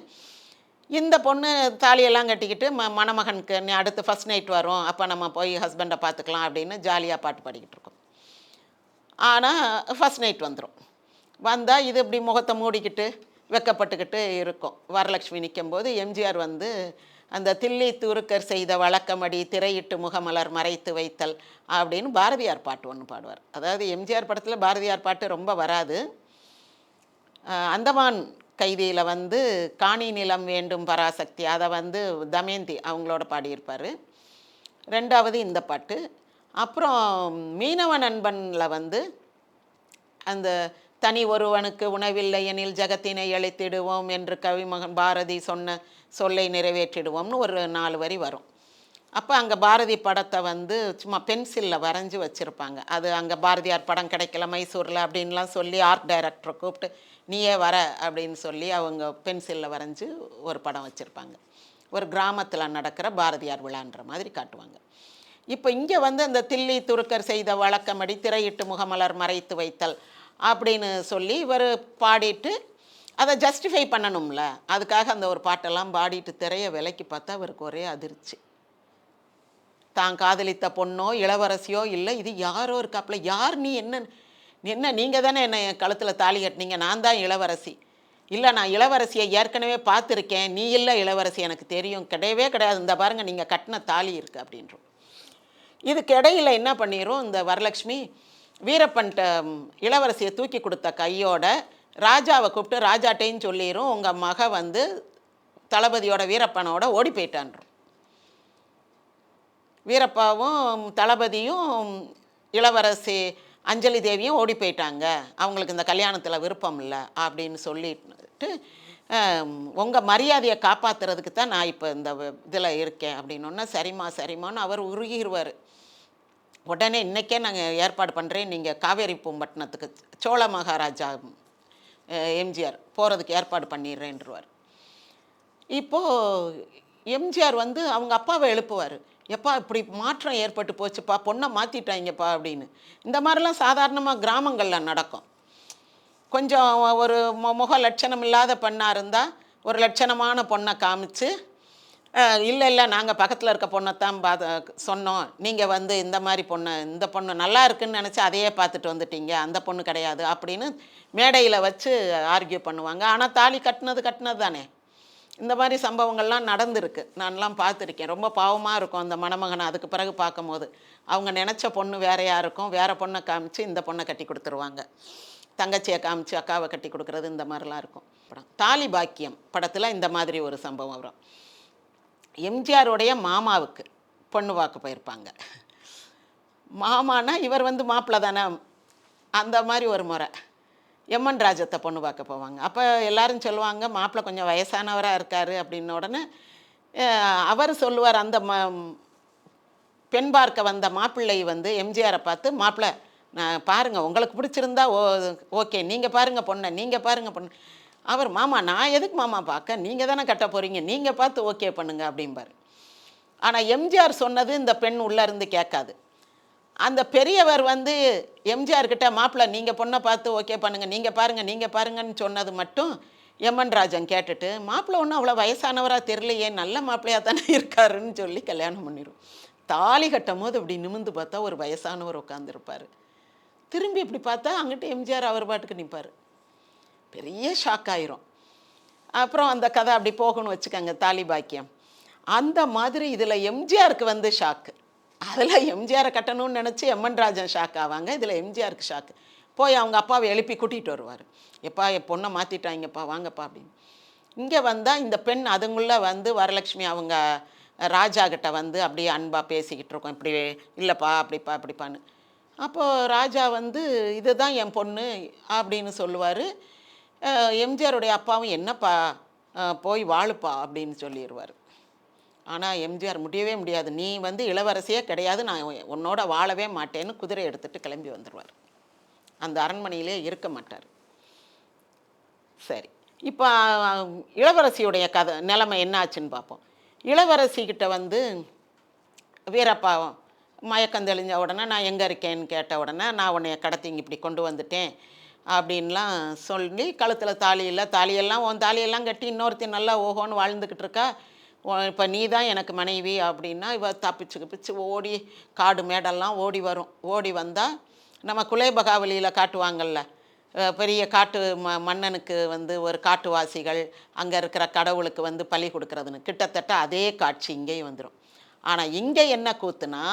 இந்த பொண்ணு தாலியெல்லாம் கட்டிக்கிட்டு மணமகனுக்கு அடுத்து ஃபஸ்ட் நைட் வரும், அப்போ நம்ம போய் ஹஸ்பண்டை பார்த்துக்கலாம் அப்படின்னு ஜாலியாக பாட்டு பாடிக்கிட்டு இருக்கோம். ஆனால் ஃபஸ்ட் நைட் வந்துடும். வந்தால் இது இப்படி முகத்தை மூடிக்கிட்டு வெக்கப்பட்டுக்கிட்டு இருக்கும். வரலட்சுமி நிற்கும்போது எம்ஜிஆர் வந்து அந்த தில்லி துருக்கர் செய்த வழக்கமடி திரையிட்டு முகமலர் மறைத்து வைத்தல் அப்படின்னு பாரதியார் பாட்டு ஒன்று பாடுவார். அதாவது எம்ஜிஆர் படத்தில் பாரதியார் பாட்டு ரொம்ப வராது. அந்தமான் கைதியில் வந்து காணி நிலம் வேண்டும் பராசக்தி, அதை வந்து தமேந்தி அவங்களோட பாடியிருப்பார். ரெண்டாவது இந்த பாட்டு. அப்புறம் மீனவ நண்பனில் வந்து அந்த தனி ஒருவனுக்கு உணவில்லை எனில் ஜகத்தினை அழித்திடுவோம் என்று கவிமகன் பாரதி சொன்ன சொல்லை நிறைவேற்றிடுவோம்னு ஒரு 4 வரி வரும். அப்போ அங்கே பாரதி படத்தை வந்து சும்மா பென்சிலில் வரைஞ்சி வச்சுருப்பாங்க. அது அங்கே பாரதியார் படம் கிடைக்கல மைசூரில் அப்படின்லாம் சொல்லி ஆர்ட் டைரக்டரை கூப்பிட்டு நீயே வர அப்படின்னு சொல்லி அவங்க பென்சிலில் வரைஞ்சி ஒரு படம் வச்சுருப்பாங்க. ஒரு கிராமத்தில் நடக்கிற பாரதியார் விழான்ற மாதிரி காட்டுவாங்க. இப்போ இங்கே வந்து அந்த தில்லி துருக்கர் செய்த வழக்கமடி திரையிட்டு முகமலர் மறைத்து வைத்தல் அப்படின்னு சொல்லி இவர் பாடிட்டு அதை ஜஸ்டிஃபை பண்ணணும்ல, அதுக்காக அந்த ஒரு பாட்டெல்லாம் பாடிட்டு திரையை விலைக்கு பார்த்தா அவருக்கு ஒரே அதிர்ச்சி. தான் காதலித்த பொண்ணோ இளவரசியோ இல்லை, இது யாரோ இருக்காப்புல, யார் நீ, என்ன நீங்கள் தானே என்னை என் கழுத்தில் தாலி கட்டினீங்க, நான் தான் இளவரசி, இல்லை நான் இளவரசியை ஏற்கனவே பார்த்துருக்கேன், நீ இல்லை இளவரசி எனக்கு தெரியும், கிடையவே கிடையாது, இந்த பாருங்கள் நீங்கள் கட்டின தாலி இருக்குது அப்படின்றோம். இதுக்கு இடையில் என்ன பண்ணிடும் இந்த வரலட்சுமி, வீரப்பன்ட்ட இளவரசியை தூக்கி கொடுத்த கையோட ராஜாவை கூப்பிட்டு ராஜாட்டையும் சொல்லிடும், உங்கள் மக வந்து தளபதியோட வீரப்பனோட ஓடி போயிட்டான்றோம். வீரப்பாவும் தளபதியும் இளவரசி அஞ்சலி தேவியும் ஓடி போயிட்டாங்க, அவங்களுக்கு இந்த கல்யாணத்தில் விருப்பம் இல்லை அப்படின்னு சொல்லிட்டு, உங்கள் மரியாதையை காப்பாற்றுறதுக்கு தான் நான் இப்போ இந்த இதில் இருக்கேன் அப்படின்னோன்னா, சரிம்மா சரிம்மான்னு அவர் உருகிடுவார். உடனே இன்றைக்கே நாங்கள் ஏற்பாடு பண்ணுறேன், நீங்கள் காவேரி பூம்பட்டினத்துக்கு சோழ மகாராஜா எம்ஜிஆர் போகிறதுக்கு ஏற்பாடு பண்ணிடுறேன்ருவார். இப்போது எம்ஜிஆர் வந்து அவங்க அப்பாவை எழுப்புவார், எப்பா இப்படி மாற்றம் ஏற்பட்டு போச்சுப்பா, பொண்ணை மாற்றிட்டாங்கப்பா அப்படின்னு. இந்த மாதிரிலாம் சாதாரணமாக கிராமங்களில் நடக்கும். கொஞ்சம் ஒரு முக லட்சணம் இல்லாத பெண்ணாக இருந்தால் ஒரு லட்சணமான பொண்ணை காமிச்சு, இல்லை இல்லை நாங்கள் பக்கத்தில் இருக்க பொண்ணைத்தான் சொன்னோம், நீங்கள் வந்து இந்த மாதிரி பொண்ணு, இந்த பொண்ணு நல்லா இருக்குன்னு நினச்சி அதையே பார்த்துட்டு வந்துட்டீங்க, அந்த பொண்ணு கிடையாது அப்படின்னு மேடையில் வச்சு ஆர்கியூ பண்ணுவாங்க. ஆனால் தாலி கட்டினது தானே. இந்த மாதிரி சம்பவங்கள்லாம் நடந்திருக்கு, நான்லாம் பார்த்துருக்கேன். ரொம்ப பாவமாக இருக்கும் அந்த மணமகனை அதுக்கு பிறகு பார்க்கும்போது. அவங்க நினச்ச பொண்ணு வேறையாக இருக்கும், வேறு பொண்ணை காமிச்சு இந்த பொண்ணை கட்டி கொடுத்துருவாங்க, தங்கச்சியை காமிச்சு அக்காவை கட்டி கொடுக்குறது, இந்த மாதிரிலாம் இருக்கும். தாலி பாக்கியம் படத்தில் இந்த மாதிரி ஒரு சம்பவம் வரும். எம்ஜிஆருடைய மாமாவுக்கு பொண்ணு வாக்கு போயிருப்பாங்க. மாமானா இவர் வந்து மாப்பிள்ளை தானே, அந்த மாதிரி ஒரு முறை எம்என் ராஜத்தை பொண்ணு பார்க்க போவாங்க. அப்போ எல்லாரும் சொல்லுவாங்க, மாப்பிள்ளை கொஞ்சம் வயசானவராக இருக்கார் அப்படின்ன உடனே அவர் சொல்லுவார், அந்த பெண் பார்க்க வந்த மாப்பிள்ளை வந்து எம்ஜிஆரை பார்த்து, மாப்பிள்ளை நான் பாருங்கள் உங்களுக்கு பிடிச்சிருந்தா ஓகே, நீங்கள் பாருங்கள் பொண்ணை, நீங்கள் பாருங்கள் பொண்ணு. அவர், மாமா நான் எதுக்கு மாமா பார்க்க, நீங்கள் தானே கட்ட போகிறீங்க, நீங்கள் பார்த்து ஓகே பண்ணுங்க அப்படிம்பார். ஆனால் எம்ஜிஆர் சொன்னது இந்த பெண் உள்ளே இருந்து கேட்காது. அந்த பெரியவர் வந்து எம்ஜிஆர்கிட்ட, மாப்பிள்ளை நீங்கள் பொண்ணை பார்த்து ஓகே பண்ணுங்கள், நீங்கள் பாருங்கன்னு சொன்னது மட்டும் எம்என் ராஜன் கேட்டுட்டு, மாப்பிள்ளை ஒன்றும் அவ்வளோ வயசானவராக தெரியலையே, நல்ல மாப்பிள்ளையாக தானே இருக்காருன்னு சொல்லி கல்யாணம் பண்ணிடும். தாலி கட்டும் போது இப்படி நிமிந்து பார்த்தா ஒரு வயசானவர் உட்காந்துருப்பார். திரும்பி இப்படி பார்த்தா அங்கிட்ட எம்ஜிஆர் அவர் பாட்டுக்கு நிற்பார். பெரிய ஷாக் ஆயிரும். அப்புறம் அந்த கதை அப்படி போகணும்னு வச்சுக்கோங்க, தாலி பாக்கியம். அந்த மாதிரி இதில் எம்ஜிஆருக்கு வந்து ஷாக்கு. அதில் எம்ஜிஆரை கட்டணும்னு நினச்சி எம்என் ராஜன் ஷாக் ஆவாங்க, இதில் எம்ஜிஆருக்கு ஷாக்கு. போய் அவங்க அப்பாவை எழுப்பி கூட்டிகிட்டு வருவார், எப்பா என் பொண்ணை மாற்றிட்டாங்கப்பா வாங்கப்பா அப்படின்னு. இங்கே வந்தால் இந்த பெண் அதுங்குள்ளே வந்து வரலட்சுமி அவங்க ராஜா கிட்ட வந்து அப்படியே அன்பாக பேசிக்கிட்டு இருக்கோம், இப்படி இல்லைப்பா அப்படிப்பா அப்படிப்பான்னு. அப்போது ராஜா வந்து இதுதான் என் பொண்ணு அப்படின்னு சொல்லுவார். எம்ஜிஆருடைய அப்பாவும், என்னப்பா போய் வாழுப்பா அப்படின்னு சொல்லிடுவார். ஆனால் எம்ஜிஆர் முடியவே முடியாது, நீ வந்து இளவரசியே கிடையாது, நான் உன்னோட வாழவே மாட்டேன்னு குதிரை எடுத்துகிட்டு கிளம்பி வந்துடுவார். அந்த அரண்மனையிலே இருக்க மாட்டார். சரி, இப்போ இளவரசியுடைய கதை நிலைமை என்னாச்சுன்னு பார்ப்போம். இளவரசிக்கிட்ட வந்து வீரப்பா மயக்கம் தெளிஞ்ச உடனே, நான் எங்கே இருக்கேன்னு கேட்ட உடனே, நான் உன்னைய கடத்தி இங்கே இப்படி கொண்டு வந்துட்டேன் அப்படின்லாம் சொல்லி, கழுத்தில் தாலி இல்லை, தாலியெல்லாம் உன் தாலியெல்லாம் கட்டி இன்னொருத்தி நல்லா ஓஹோன்னு வாழ்ந்துக்கிட்டு இருக்கா, இப்போ நீ தான் எனக்கு மனைவி அப்படின்னா, இவ தப்பிச்சு ஓடி காடு மேடெல்லாம் ஓடி வரும். ஓடி வந்தால் நம்ம குலேபகாவலியில் காட்டுவாங்கள்ல, பெரிய காட்டு மன்னனுக்கு வந்து ஒரு காட்டுவாசிகள் அங்கே இருக்கிற கடவுளுக்கு வந்து பலி கொடுக்குறதுன்னு, கிட்டத்தட்ட அதே காட்சி இங்கேயும் வந்துடும். ஆனால் இங்கே என்ன கூத்துனா,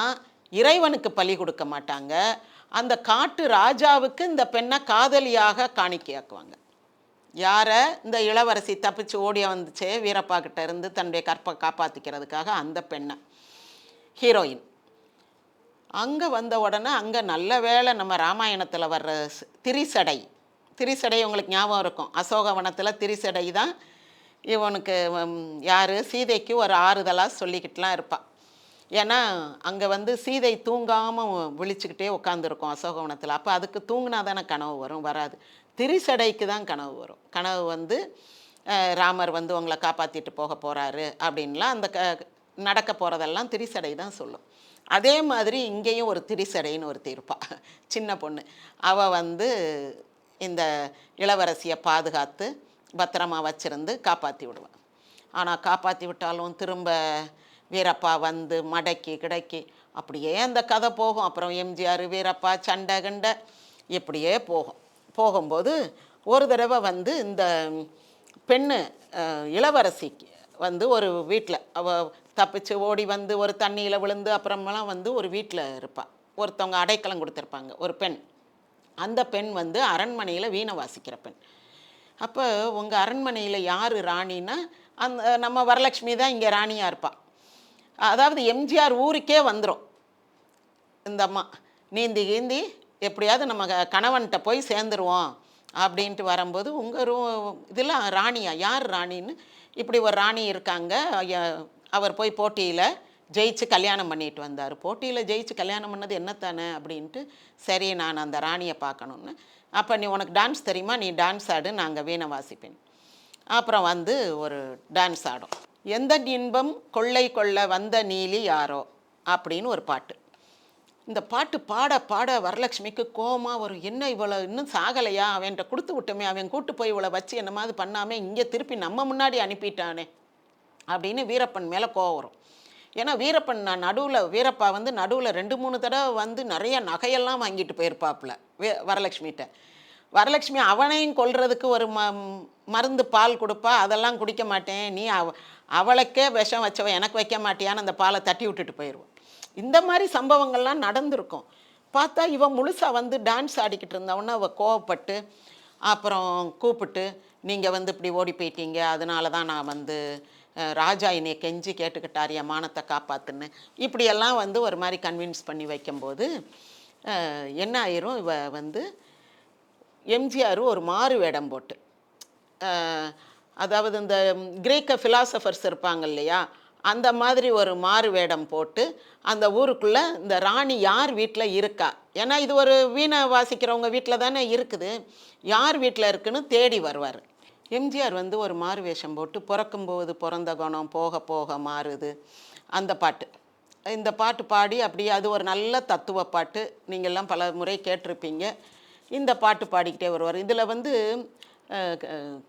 இறைவனுக்கு பலி கொடுக்க மாட்டாங்க, அந்த காட்டு ராஜாவுக்கு இந்த பெண்ணை காதலியாக காணிக்கையாக்குவாங்க. யாரை? இந்த இளவரசி தப்பிச்சு ஓடிய வந்துச்சே வீரப்பா கிட்ட இருந்து தன்னுடைய கற்பை காப்பாற்றிக்கிறதுக்காக அந்த பெண்ணை, ஹீரோயின். அங்கே வந்த உடனே அங்கே நல்ல வேளை நம்ம ராமாயணத்தில் வர்ற திரிசடை உங்களுக்கு ஞாபகம் இருக்கும், அசோகவனத்தில் திரிசடை தான் இவனுக்கு யார், சீதைக்கு ஒரு ஆறுதலாக சொல்லிக்கிட்டுலாம் இருப்பாள். ஏன்னா அங்கே வந்து சீதை தூங்காமல் விழிச்சுக்கிட்டே உட்காந்துருக்கும் அசோகவனத்தில். அப்போ அதுக்கு தூங்கினா தானே கனவு வராது. திரிசடைக்கு தான் கனவு வரும். கனவு வந்து ராமர் வந்து உங்களை காப்பாற்றிட்டு போக போகிறாரு அப்படின்லாம் அந்த நடக்க போகிறதெல்லாம் திரிசடை தான் சொல்லும். அதே மாதிரி இங்கேயும் ஒரு திரிசடைன்னு ஒருத்தி இருப்பாள், சின்ன பொண்ணு. அவள் வந்து இந்த இளவரசியை பாதுகாத்து பத்திரமா வச்சுருந்து காப்பாற்றி விடுவாள். ஆனால் காப்பாற்றி விட்டாலும் திரும்ப வீரப்பா வந்து மடக்கி கிடக்கி அப்படியே அந்த கதை போகும். அப்புறம் எம்ஜிஆர் வீரப்பா சண்டை கண்டை இப்படியே போகும்போது ஒரு தடவை வந்து இந்த பெண்ணு இளவரசிக்கு வந்து ஒரு வீட்டில் அவள் தப்பிச்சு ஓடி வந்து ஒரு தண்ணியில் விழுந்து அப்புறமெல்லாம் வந்து ஒரு வீட்டில் இருப்பாள். ஒருத்தவங்க அடைக்கலம் கொடுத்துருப்பாங்க, ஒரு பெண். அந்த பெண் வந்து அரண்மனையில் வீணை வாசிக்கிற பெண். அப்போ உங்கள் அரண்மனையில் யார் ராணின்னா, அந்த நம்ம வரலட்சுமி தான் இங்கே ராணியாக இருப்பாள். அதாவது எம்ஜிஆர் ஊருக்கே வந்துடும் இந்த அம்மா. நீந்தி கீந்தி எப்படியாவது நம்ம கணவன்கிட்ட போய் சேர்ந்துருவோம் அப்படின்ட்டு வரும்போது, உங்கள் இதெல்லாம் ராணியா, யார் ராணின்னு, இப்படி ஒரு ராணி இருக்காங்க. அவர் போய் போட்டியில் ஜெயிச்சு கல்யாணம் பண்ணிட்டு வந்தார். போட்டியில் ஜெயிச்சு கல்யாணம் பண்ணது என்னத்தானே அப்படின்ட்டு, சரி நான் அந்த ராணியை பார்க்கணுன்னு. அப்போ நீ உனக்கு டான்ஸ் தெரியுமா, நீ டான்ஸ் ஆடு, நாங்கள் வீணை வாசிப்பேன். அப்புறம் வந்து ஒரு டான்ஸ் ஆடும். எந்த இன்பம் கொள்ளை கொள்ள வந்த நீலி யாரோ அப்படின்னு ஒரு பாட்டு. இந்த பாட்டு பாட பாட வரலட்சுமிக்கு கோவமாக வரும். என்ன இவ்வளோ இன்னும் சாகலையா, அவன்கிட்ட கொடுத்து விட்டோமே, அவன் கூட்டு போய் இவ்வளோ வச்சு என்ன மாதிரி பண்ணாமல் இங்கே திருப்பி நம்ம முன்னாடி அனுப்பிட்டானே அப்படின்னு வீரப்பன் மேலே கோவம் வரும். ஏன்னா வீரப்பன் வீரப்பா வந்து நடுவில் 2-3 தடவை வந்து நிறைய நகையெல்லாம் வாங்கிட்டு போயிருப்பாப்புல வரலட்சுமிகிட்ட. வரலட்சுமி அவனையும் கொல்றதுக்கு ஒரு மருந்து பால் கொடுப்பா, அதெல்லாம் குடிக்க மாட்டேன், நீ அவளுக்கே விஷம் வச்சவ எனக்கு வைக்க மாட்டியான்னு அந்த பாலை தட்டி விட்டுட்டு போயிடுவோம். இந்த மாதிரி சம்பவங்கள்லாம் நடந்திருக்கும். பார்த்தா இவன் முழுசாக வந்து டான்ஸ் ஆடிக்கிட்டு இருந்தவொன்னே அவள் கோவப்பட்டு அப்புறம் கூப்பிட்டு, நீங்கள் வந்து இப்படி ஓடி போயிட்டீங்க, அதனால தான் நான் வந்து ராஜா என்னை கெஞ்சி கேட்டுக்கிட்டார் என் மானத்தை காப்பாற்றுன்னு, இப்படியெல்லாம் வந்து ஒரு மாதிரி கன்வின்ஸ் பண்ணி வைக்கும்போது என்ன ஆயிரும், இவ வந்து எம்ஜிஆர் ஒரு மாறு வேடம் போட்டு, அதாவது இந்த கிரேக்க ஃபிலாசபர்ஸ் இருப்பாங்க இல்லையா, அந்த மாதிரி ஒரு மாறு வேடம் போட்டு அந்த ஊருக்குள்ளே இந்த ராணி யார் வீட்டில் இருக்கா, ஏன்னா இது ஒரு வீணை வாசிக்கிறவங்க வீட்டில் தானே இருக்குது, யார் வீட்டில் இருக்குன்னு தேடி வருவார். எம்ஜிஆர் வந்து ஒரு மாறு வேஷம் போட்டு பிறக்கும்போது பிறந்த குணம் போக போக மாறுது அந்த பாட்டு. இந்த பாட்டு பாடி அப்படியே, அது ஒரு நல்ல தத்துவ பாட்டு, நீங்கள்லாம் பல முறை கேட்டிருப்பீங்க. இந்த பாட்டு பாடிக்கிட்டே வருவார். இதில் வந்து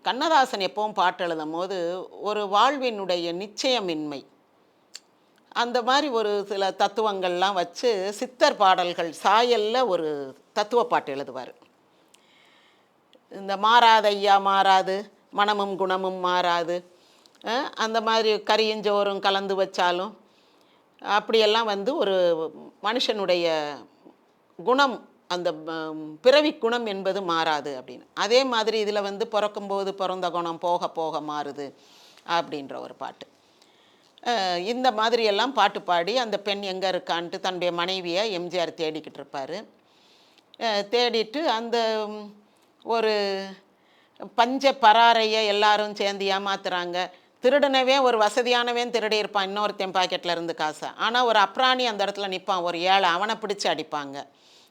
கண்ணதாசன் எப்பவும் பாட்டு எழுதும் போது ஒரு வாழ்வினுடைய நிச்சயமின்மை அந்த மாதிரி ஒரு சில தத்துவங்கள்லாம் வச்சு சித்தர் பாடல்கள் சாயலில் ஒரு தத்துவ பாட்டு எழுதுவார். இந்த மாறாத ஐயா மாறாது, மனமும் குணமும் மாறாது, அந்த மாதிரி கரியஞ்சோறும் கலந்து வச்சாலும் அப்படியெல்லாம் வந்து ஒரு மனுஷனுடைய குணம், அந்த பிறவி குணம் என்பது மாறாது அப்படின்னு. அதே மாதிரி இதில் வந்து பிறக்கும்போது பிறந்த குணம் போக போக மாறுது அப்படின்ற ஒரு பாட்டு. இந்த மாதிரியெல்லாம் பாட்டு பாடி அந்த பெண் எங்கே இருக்கான்ட்டு தன்னுடைய மனைவியை எம்ஜிஆர் தேடிக்கிட்டு இருப்பார். தேடிட்டு அந்த ஒரு பஞ்ச பராரையை எல்லாரும் சேர்ந்து ஏமாத்துறாங்க. திருடனவே ஒரு வசதியானவன் திருடி இருப்பான் இன்னொருத்தன் பாக்கெட்டில் இருந்து காசை. ஆனால் ஒரு அப்ராணி அந்த இடத்துல நிற்பான், ஒரு ஏழை, அவனை பிடிச்சி அடிப்பாங்க.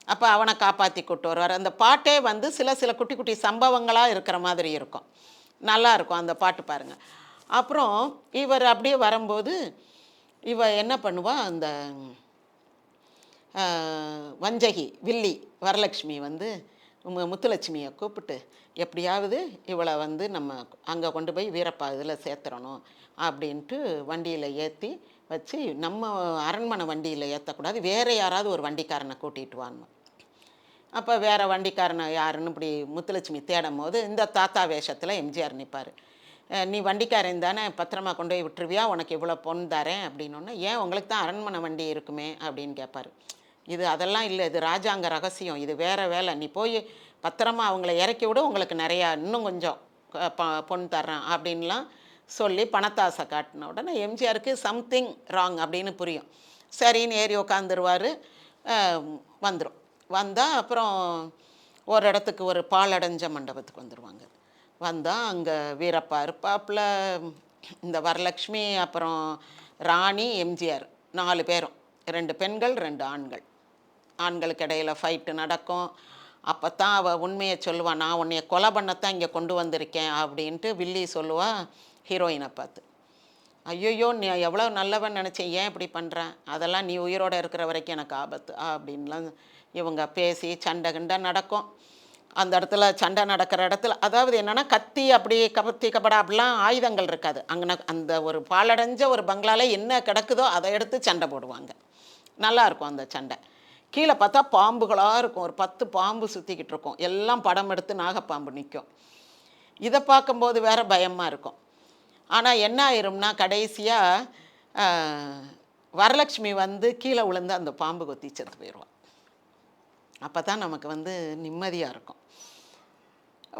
அப்போ அவனை காப்பாற்றி கூட்டு வருவார். அந்த பாட்டே வந்து சில குட்டி குட்டி சம்பவங்களாக இருக்கிற மாதிரி இருக்கும், நல்லா இருக்கும் அந்த பாட்டு பாருங்கள். அப்புறம் இவர் அப்படியே வரும்போது இவ என்ன பண்ணுவா, அந்த வஞ்சகி வில்லி வரலட்சுமி வந்து முத்துலட்சுமியை கூப்பிட்டு, எப்படியாவது இவளை வந்து நம்ம அங்கே கொண்டு போய் வீரப்பா இதில் சேர்த்துறணும் அப்படின்ட்டு வண்டியில் ஏற்றி வச்சு, நம்ம அரண்மனை வண்டியில் ஏற்றக்கூடாது, வேறு யாராவது ஒரு வண்டிக்காரனை கூட்டிகிட்டு வாங்க. அப்போ வேறு வண்டிக்காரனை யாருன்னு இப்படி முத்துலட்சுமி தேடும் போது இந்த தாத்தா வேஷத்தில் எம்ஜிஆர் நிற்பார். நீ வண்டிக்காரன் தானே, பத்திரமா கொண்டு போய் விட்டுருவியா, உனக்கு இவ்வளோ பொன் தரேன் அப்படின்னோடனே, ஏன் உங்களுக்கு தான் அரண்மனை வண்டி இருக்குமே அப்படின்னு கேட்பார். இது அதெல்லாம் இல்லை, இது ராஜாங்க ரகசியம், இது வேறு வேலை, நீ போய் பத்திரமா அவங்கள இறக்கி விட, உங்களுக்கு நிறையா இன்னும் கொஞ்சம் பொன் தர்றேன் அப்படின்லாம் சொல்லி பணத்தாசை காட்டின உடனே எம்ஜிஆருக்கு சம்திங் ராங் அப்படின்னு புரியும். சரின்னு ஏறி உக்காந்துருவார். வந்துடும். வந்தால் அப்புறம் ஒரு இடத்துக்கு, ஒரு பாலடைஞ்ச மண்டபத்துக்கு வந்துடுவாங்க. வந்தால் அங்கே வீரப்பா இருப்பாப்புல, இந்த வரலட்சுமி, அப்புறம் ராணி, எம்ஜிஆர் 4 பேரும், 2 பெண்கள் 2 ஆண்கள். ஆண்களுக்கு இடையில் ஃபைட்டு நடக்கும். அப்போ தான் அவள் உண்மையை சொல்லுவாள், நான் உன்னைய கொலை பண்ணத்தான் இங்கே கொண்டு வந்திருக்கேன் அப்படின்ட்டு வில்லி சொல்லுவாள் ஹீரோயினை பார்த்து. ஐயோயோ, நீ எவ்வளோ நல்லவன் நினச்சேன், ஏன் இப்படி பண்ணுறேன், அதெல்லாம் நீ உயிரோடு இருக்கிற வரைக்கும் எனக்கு ஆபத்து அப்படின்லாம் இவங்க பேசி சண்டை கிண்டை நடக்கும். அந்த இடத்துல சண்டை நடக்கிற இடத்துல, அதாவது என்னென்னா கத்தி அப்படி கபடா அப்படிலாம் ஆயுதங்கள் இருக்காது அங்கே. அந்த ஒரு பாலடைஞ்ச ஒரு பங்களாவில் என்ன கிடக்குதோ அதை எடுத்து சண்டை போடுவாங்க. நல்லாயிருக்கும் அந்த சண்டை. கீழே பார்த்தா பாம்புகளாக இருக்கும், ஒரு 10 பாம்பு சுற்றிக்கிட்டு இருக்கும், எல்லாம் படம் எடுத்து நாகப்பாம்பு நிற்கும். இதை பார்க்கும்போது வேறு பயமாக இருக்கும். ஆனால் என்ன ஆயிரும்னா கடைசியாக வரலட்சுமி வந்து கீழே விழுந்து அந்த பாம்பு கொத்தி செத்து போயிடுவான். அப்போ தான் நமக்கு வந்து நிம்மதியாக இருக்கும்.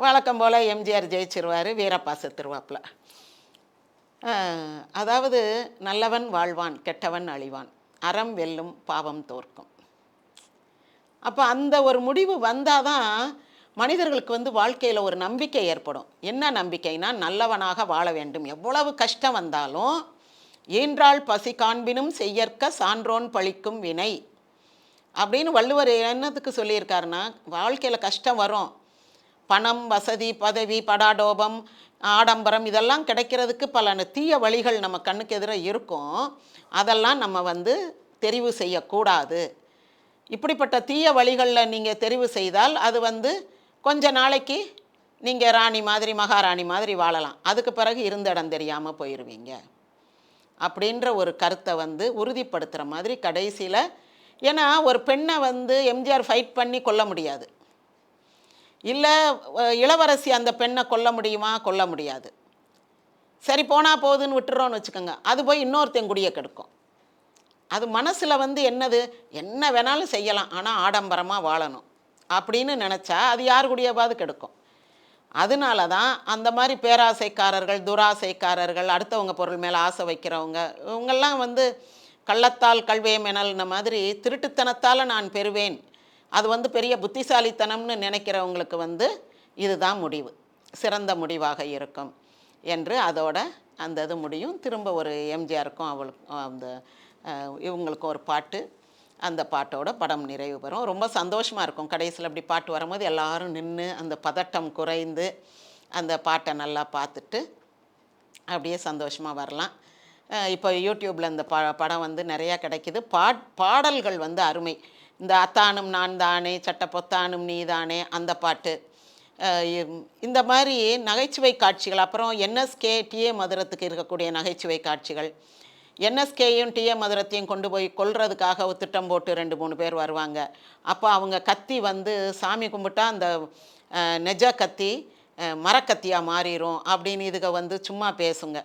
வழக்கம் போல் எம்ஜிஆர் ஜெயிச்சிருவார், வீரப்பா செத்துருவாப்பில். அதாவது நல்லவன் வாழ்வான், கெட்டவன் அழிவான், அறம் வெல்லும், பாவம் தோற்கும். அப்போ அந்த ஒரு முடிவு வந்தால் தான் மனிதர்களுக்கு வந்து வாழ்க்கையில் ஒரு நம்பிக்கை ஏற்படும். என்ன நம்பிக்கைனா, நல்லவனாக வாழ வேண்டும். எவ்வளவு கஷ்டம் வந்தாலும் ஈன்றாள் பசி காண்பினும் செய்யற்க சான்றோன் பழிக்கும் வினை அப்படின்னு வள்ளுவர் என்னத்துக்கு சொல்லியிருக்காருன்னா, வாழ்க்கையில் கஷ்டம் வரும். பணம், வசதி, பதவி, படாடோபம், ஆடம்பரம் இதெல்லாம் கிடைக்கிறதுக்கு பல தீய வழிகள் நம்ம கண்ணுக்கு எதிராக இருக்கும். அதெல்லாம் நம்ம வந்து தெரிவு செய்யக்கூடாது. இப்படிப்பட்ட தீய வழிகளில் நீங்கள் தெரிவு செய்தால் அது வந்து கொஞ்ச நாளைக்கு நீங்கள் ராணி மாதிரி, மகாராணி மாதிரி வாழலாம். அதுக்கு பிறகு இருந்த இடம் தெரியாமல் போயிடுவீங்க அப்படின்ற ஒரு கருத்தை வந்து உறுதிப்படுத்துகிற மாதிரி கடைசியில். ஏன்னா ஒரு பெண்ணை வந்து எம்ஜிஆர் ஃபைட் பண்ணி கொல்ல முடியாது. இல்லை இளவரசி அந்த பெண்ணை கொல்ல முடியுமா? கொல்ல முடியாது. சரி போனால் போகுதுன்னு விட்டுறோன்னு வச்சுக்கோங்க, அது போய் இன்னொருத்தன் குடியை கெடுக்கும். அது மனசில் வந்து என்னது, என்ன வேணாலும் செய்யலாம், ஆனால் ஆடம்பரமாக வாழணும் அப்படின்னு நினச்சா அது யார் கூடியவாது கெடுக்கும். அதனால தான் அந்த மாதிரி பேராசைக்காரர்கள், துராசைக்காரர்கள், அடுத்தவங்க பொருள் மேலே ஆசை வைக்கிறவங்க, இவங்கெல்லாம் வந்து கள்ளத்தால் கல்வே மெனல்ன மாதிரி திருட்டுத்தனத்தால் நான் பெறுவேன், அது வந்து பெரிய புத்திசாலித்தனம்னு நினைக்கிறவங்களுக்கு வந்து இதுதான் முடிவு, சிறந்த முடிவாக இருக்கும் என்று அதோட அந்த இது முடியும். திரும்ப ஒரு எம்ஜிஆருக்கும் அவளுக்கும் அந்த இவங்களுக்கும் ஒரு பாட்டு, அந்த பாட்டோட படம் நிறைவு பெறும். ரொம்ப சந்தோஷமாக இருக்கும். கடைசியில் அப்படி பாட்டு வரும்போது எல்லோரும் நின்று அந்த பதட்டம் குறைந்து அந்த பாட்டை நல்லா பார்த்துட்டு அப்படியே சந்தோஷமாக வரலாம். இப்போ யூடியூப்பில் இந்த படம் வந்து நிறையா கிடைக்கிது. பாடல்கள் வந்து அருமை. இந்த அத்தானும் நான் தானே, சட்ட பொத்தானும் நீ தானே, அந்த பாட்டு, இந்த மாதிரி நகைச்சுவை காட்சிகள். அப்புறம் என்எஸ்கே டிஏ மதுரத்துக்கு இருக்கக்கூடிய நகைச்சுவை காட்சிகள். என்எஸ்கேயும் டிஏ மதுரத்தையும் கொண்டு போய் கொல்றதுக்காக ஒரு திட்டம் போட்டு 2-3 பேர் வருவாங்க. அப்போ அவங்க கத்தி வந்து சாமி கும்பிட்டா அந்த நெஜ கத்தி மரக்கத்தியாக மாறிடும் அப்படின்னு இதுக வந்து சும்மா பேசுங்க.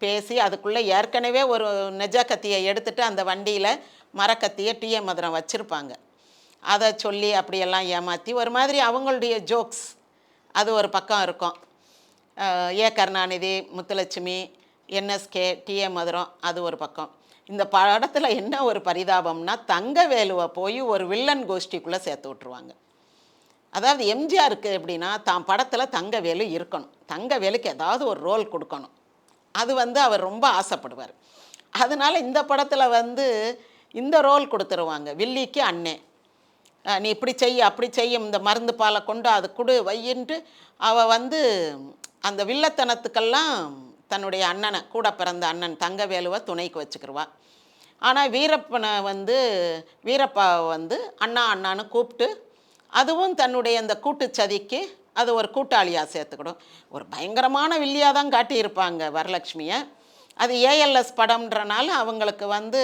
பேசி அதுக்குள்ளே ஏற்கனவே ஒரு நெஜ கத்தியை எடுத்துகிட்டு அந்த வண்டியில் மரக்கத்தியை டிஏ மதுரம் வச்சுருப்பாங்க. அதை சொல்லி அப்படியெல்லாம் ஏமாற்றி ஒரு மாதிரி அவங்களுடைய ஜோக்ஸ் அது ஒரு பக்கம் இருக்கும். ஏ கருணாநிதி, முத்துலட்சுமி, என்எஸ்கே, டிஏ மதுரம் அது ஒரு பக்கம். இந்த படத்தில் என்ன ஒரு பரிதாபம்னா, தங்கவேலுவை போய் ஒரு வில்லன் கோஷ்டிக்குள்ளே சேர்த்து விட்ருவாங்க. அதாவது எம்ஜிஆருக்கு எப்படின்னா, தான் படத்தில் தங்கவேலு இருக்கணும், தங்கவேலுக்கு ஏதாவது ஒரு ரோல் கொடுக்கணும், அது வந்து அவர் ரொம்ப ஆசைப்படுவார். அதனால் இந்த படத்தில் வந்து இந்த ரோல் கொடுத்துருவாங்க, வில்லிக்கு அண்ணே, நீ இப்படி செய்ய அப்படி செய்யும், இந்த மருந்து பாலை கொண்டு அது கொடு வையின்ட்டு அவள் வந்து அந்த வில்லத்தனத்துக்கெல்லாம் தன்னுடைய அண்ணனை, கூட பிறந்த அண்ணன் தங்கவேலுவை துணைக்கு வச்சுக்கிடுவா. ஆனால் வீரப்பாவை வந்து அண்ணா அண்ணான்னு கூப்பிட்டு அதுவும் தன்னுடைய அந்த கூட்டுச்சதிக்கு அது ஒரு கூட்டாளியாக சேர்த்துக்கிடும். ஒரு பயங்கரமான வில்லியாக தான் காட்டியிருப்பாங்க வரலட்சுமியை. அது ஏஎல்எஸ் படம்ன்றனால அவங்களுக்கு வந்து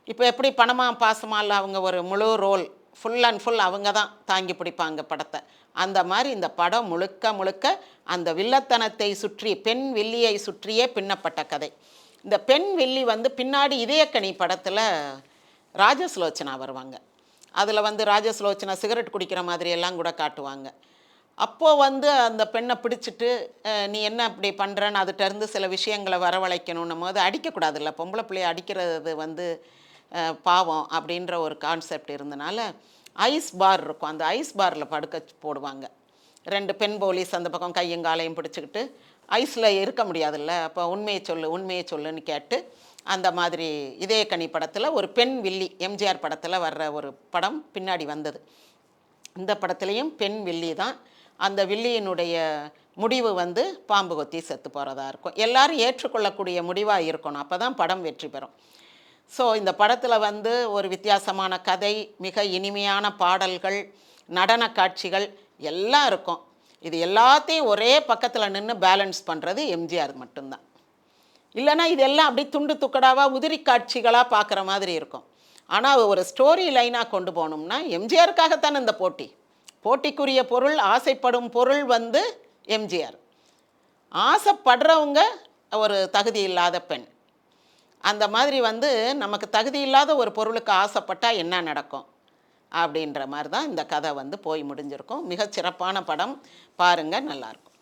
இப்போ எப்படி பணமாக பாசமாக இல்லை, அவங்க ஒரு முழு ரோல் ஃபுல் அண்ட் ஃபுல் அவங்க தான் தாங்கி பிடிப்பாங்க படத்தை. அந்த மாதிரி இந்த படம் முழுக்க முழுக்க அந்த வில்லத்தனத்தை சுற்றி, பெண் வில்லியை சுற்றியே பின்னப்பட்ட கதை. இந்த பெண் வில்லி வந்து பின்னாடி இதயக்கனி படத்தில் ராஜசுலோச்சனா வருவாங்க. அதில் வந்து ராஜசுலோச்சனா சிகரெட் குடிக்கிற மாதிரியெல்லாம் கூட காட்டுவாங்க. அப்போது வந்து அந்த பெண்ணை பிடிச்சிட்டு நீ என்ன அப்படி பண்ணுறன்னு அதுகிட்டருந்து சில விஷயங்களை வரவழைக்கணுன்னும் போது அடிக்கக்கூடாதுல்ல, பொம்பளை பிள்ளையை அடிக்கிறது வந்து பாவம் அப்படின்ற ஒரு கான்செப்ட் இருந்தனால ஐஸ் பார் இருக்கும், அந்த ஐஸ் பாரில் படுக்க போடுவாங்க. 2 பெண் போலீஸ் அந்த பக்கம் கையங்காலையும் பிடிச்சிக்கிட்டு, ஐஸில் இருக்க முடியாதுல்ல, அப்போ உண்மையை சொல்லுன்னு கேட்டு அந்த மாதிரி இதயக்கனி படத்தில் ஒரு பெண் வில்லி, எம்ஜிஆர் படத்தில் வர்ற ஒரு படம் பின்னாடி வந்தது. இந்த படத்துலேயும் பெண் வில்லி தான். அந்த வில்லியினுடைய முடிவு வந்து பாம்பு கொத்தி செத்து போகிறதா இருக்கும். எல்லாரும் ஏற்றுக்கொள்ளக்கூடிய முடிவாக இருக்கணும், அப்போ தான் படம் வெற்றி பெறும். ஸோ இந்த படத்தில் வந்து ஒரு வித்தியாசமான கதை, மிக இனிமையான பாடல்கள், நடன காட்சிகள் எல்லாம் இருக்கும். இது எல்லாத்தையும் ஒரே பக்கத்தில் நின்று பேலன்ஸ் பண்ணுறது எம்ஜிஆர் மட்டும்தான். இல்லைன்னா இதெல்லாம் அப்படி துண்டு துக்கடாவாக உதிரி காட்சிகளாக பார்க்குற மாதிரி இருக்கும். ஆனால் ஒரு ஸ்டோரி லைனாக கொண்டு போகணும்னா எம்ஜிஆருக்காகத்தானே இந்த போட்டிக்குரிய பொருள், ஆசைப்படும் பொருள் வந்து எம்ஜிஆர். ஆசைப்படுறவங்க ஒரு தகுதி இல்லாத பெண், அந்த மாதிரி வந்து நமக்கு தகுதி இல்லாத ஒரு பொருளுக்கு ஆசைப்பட்டால் என்ன நடக்கும் அப்படின்ற மாதிரி தான் இந்த கதை வந்து போய் முடிஞ்சிருக்கும். மிகச் சிறப்பான படம், பாருங்கள், நல்லாயிருக்கும்.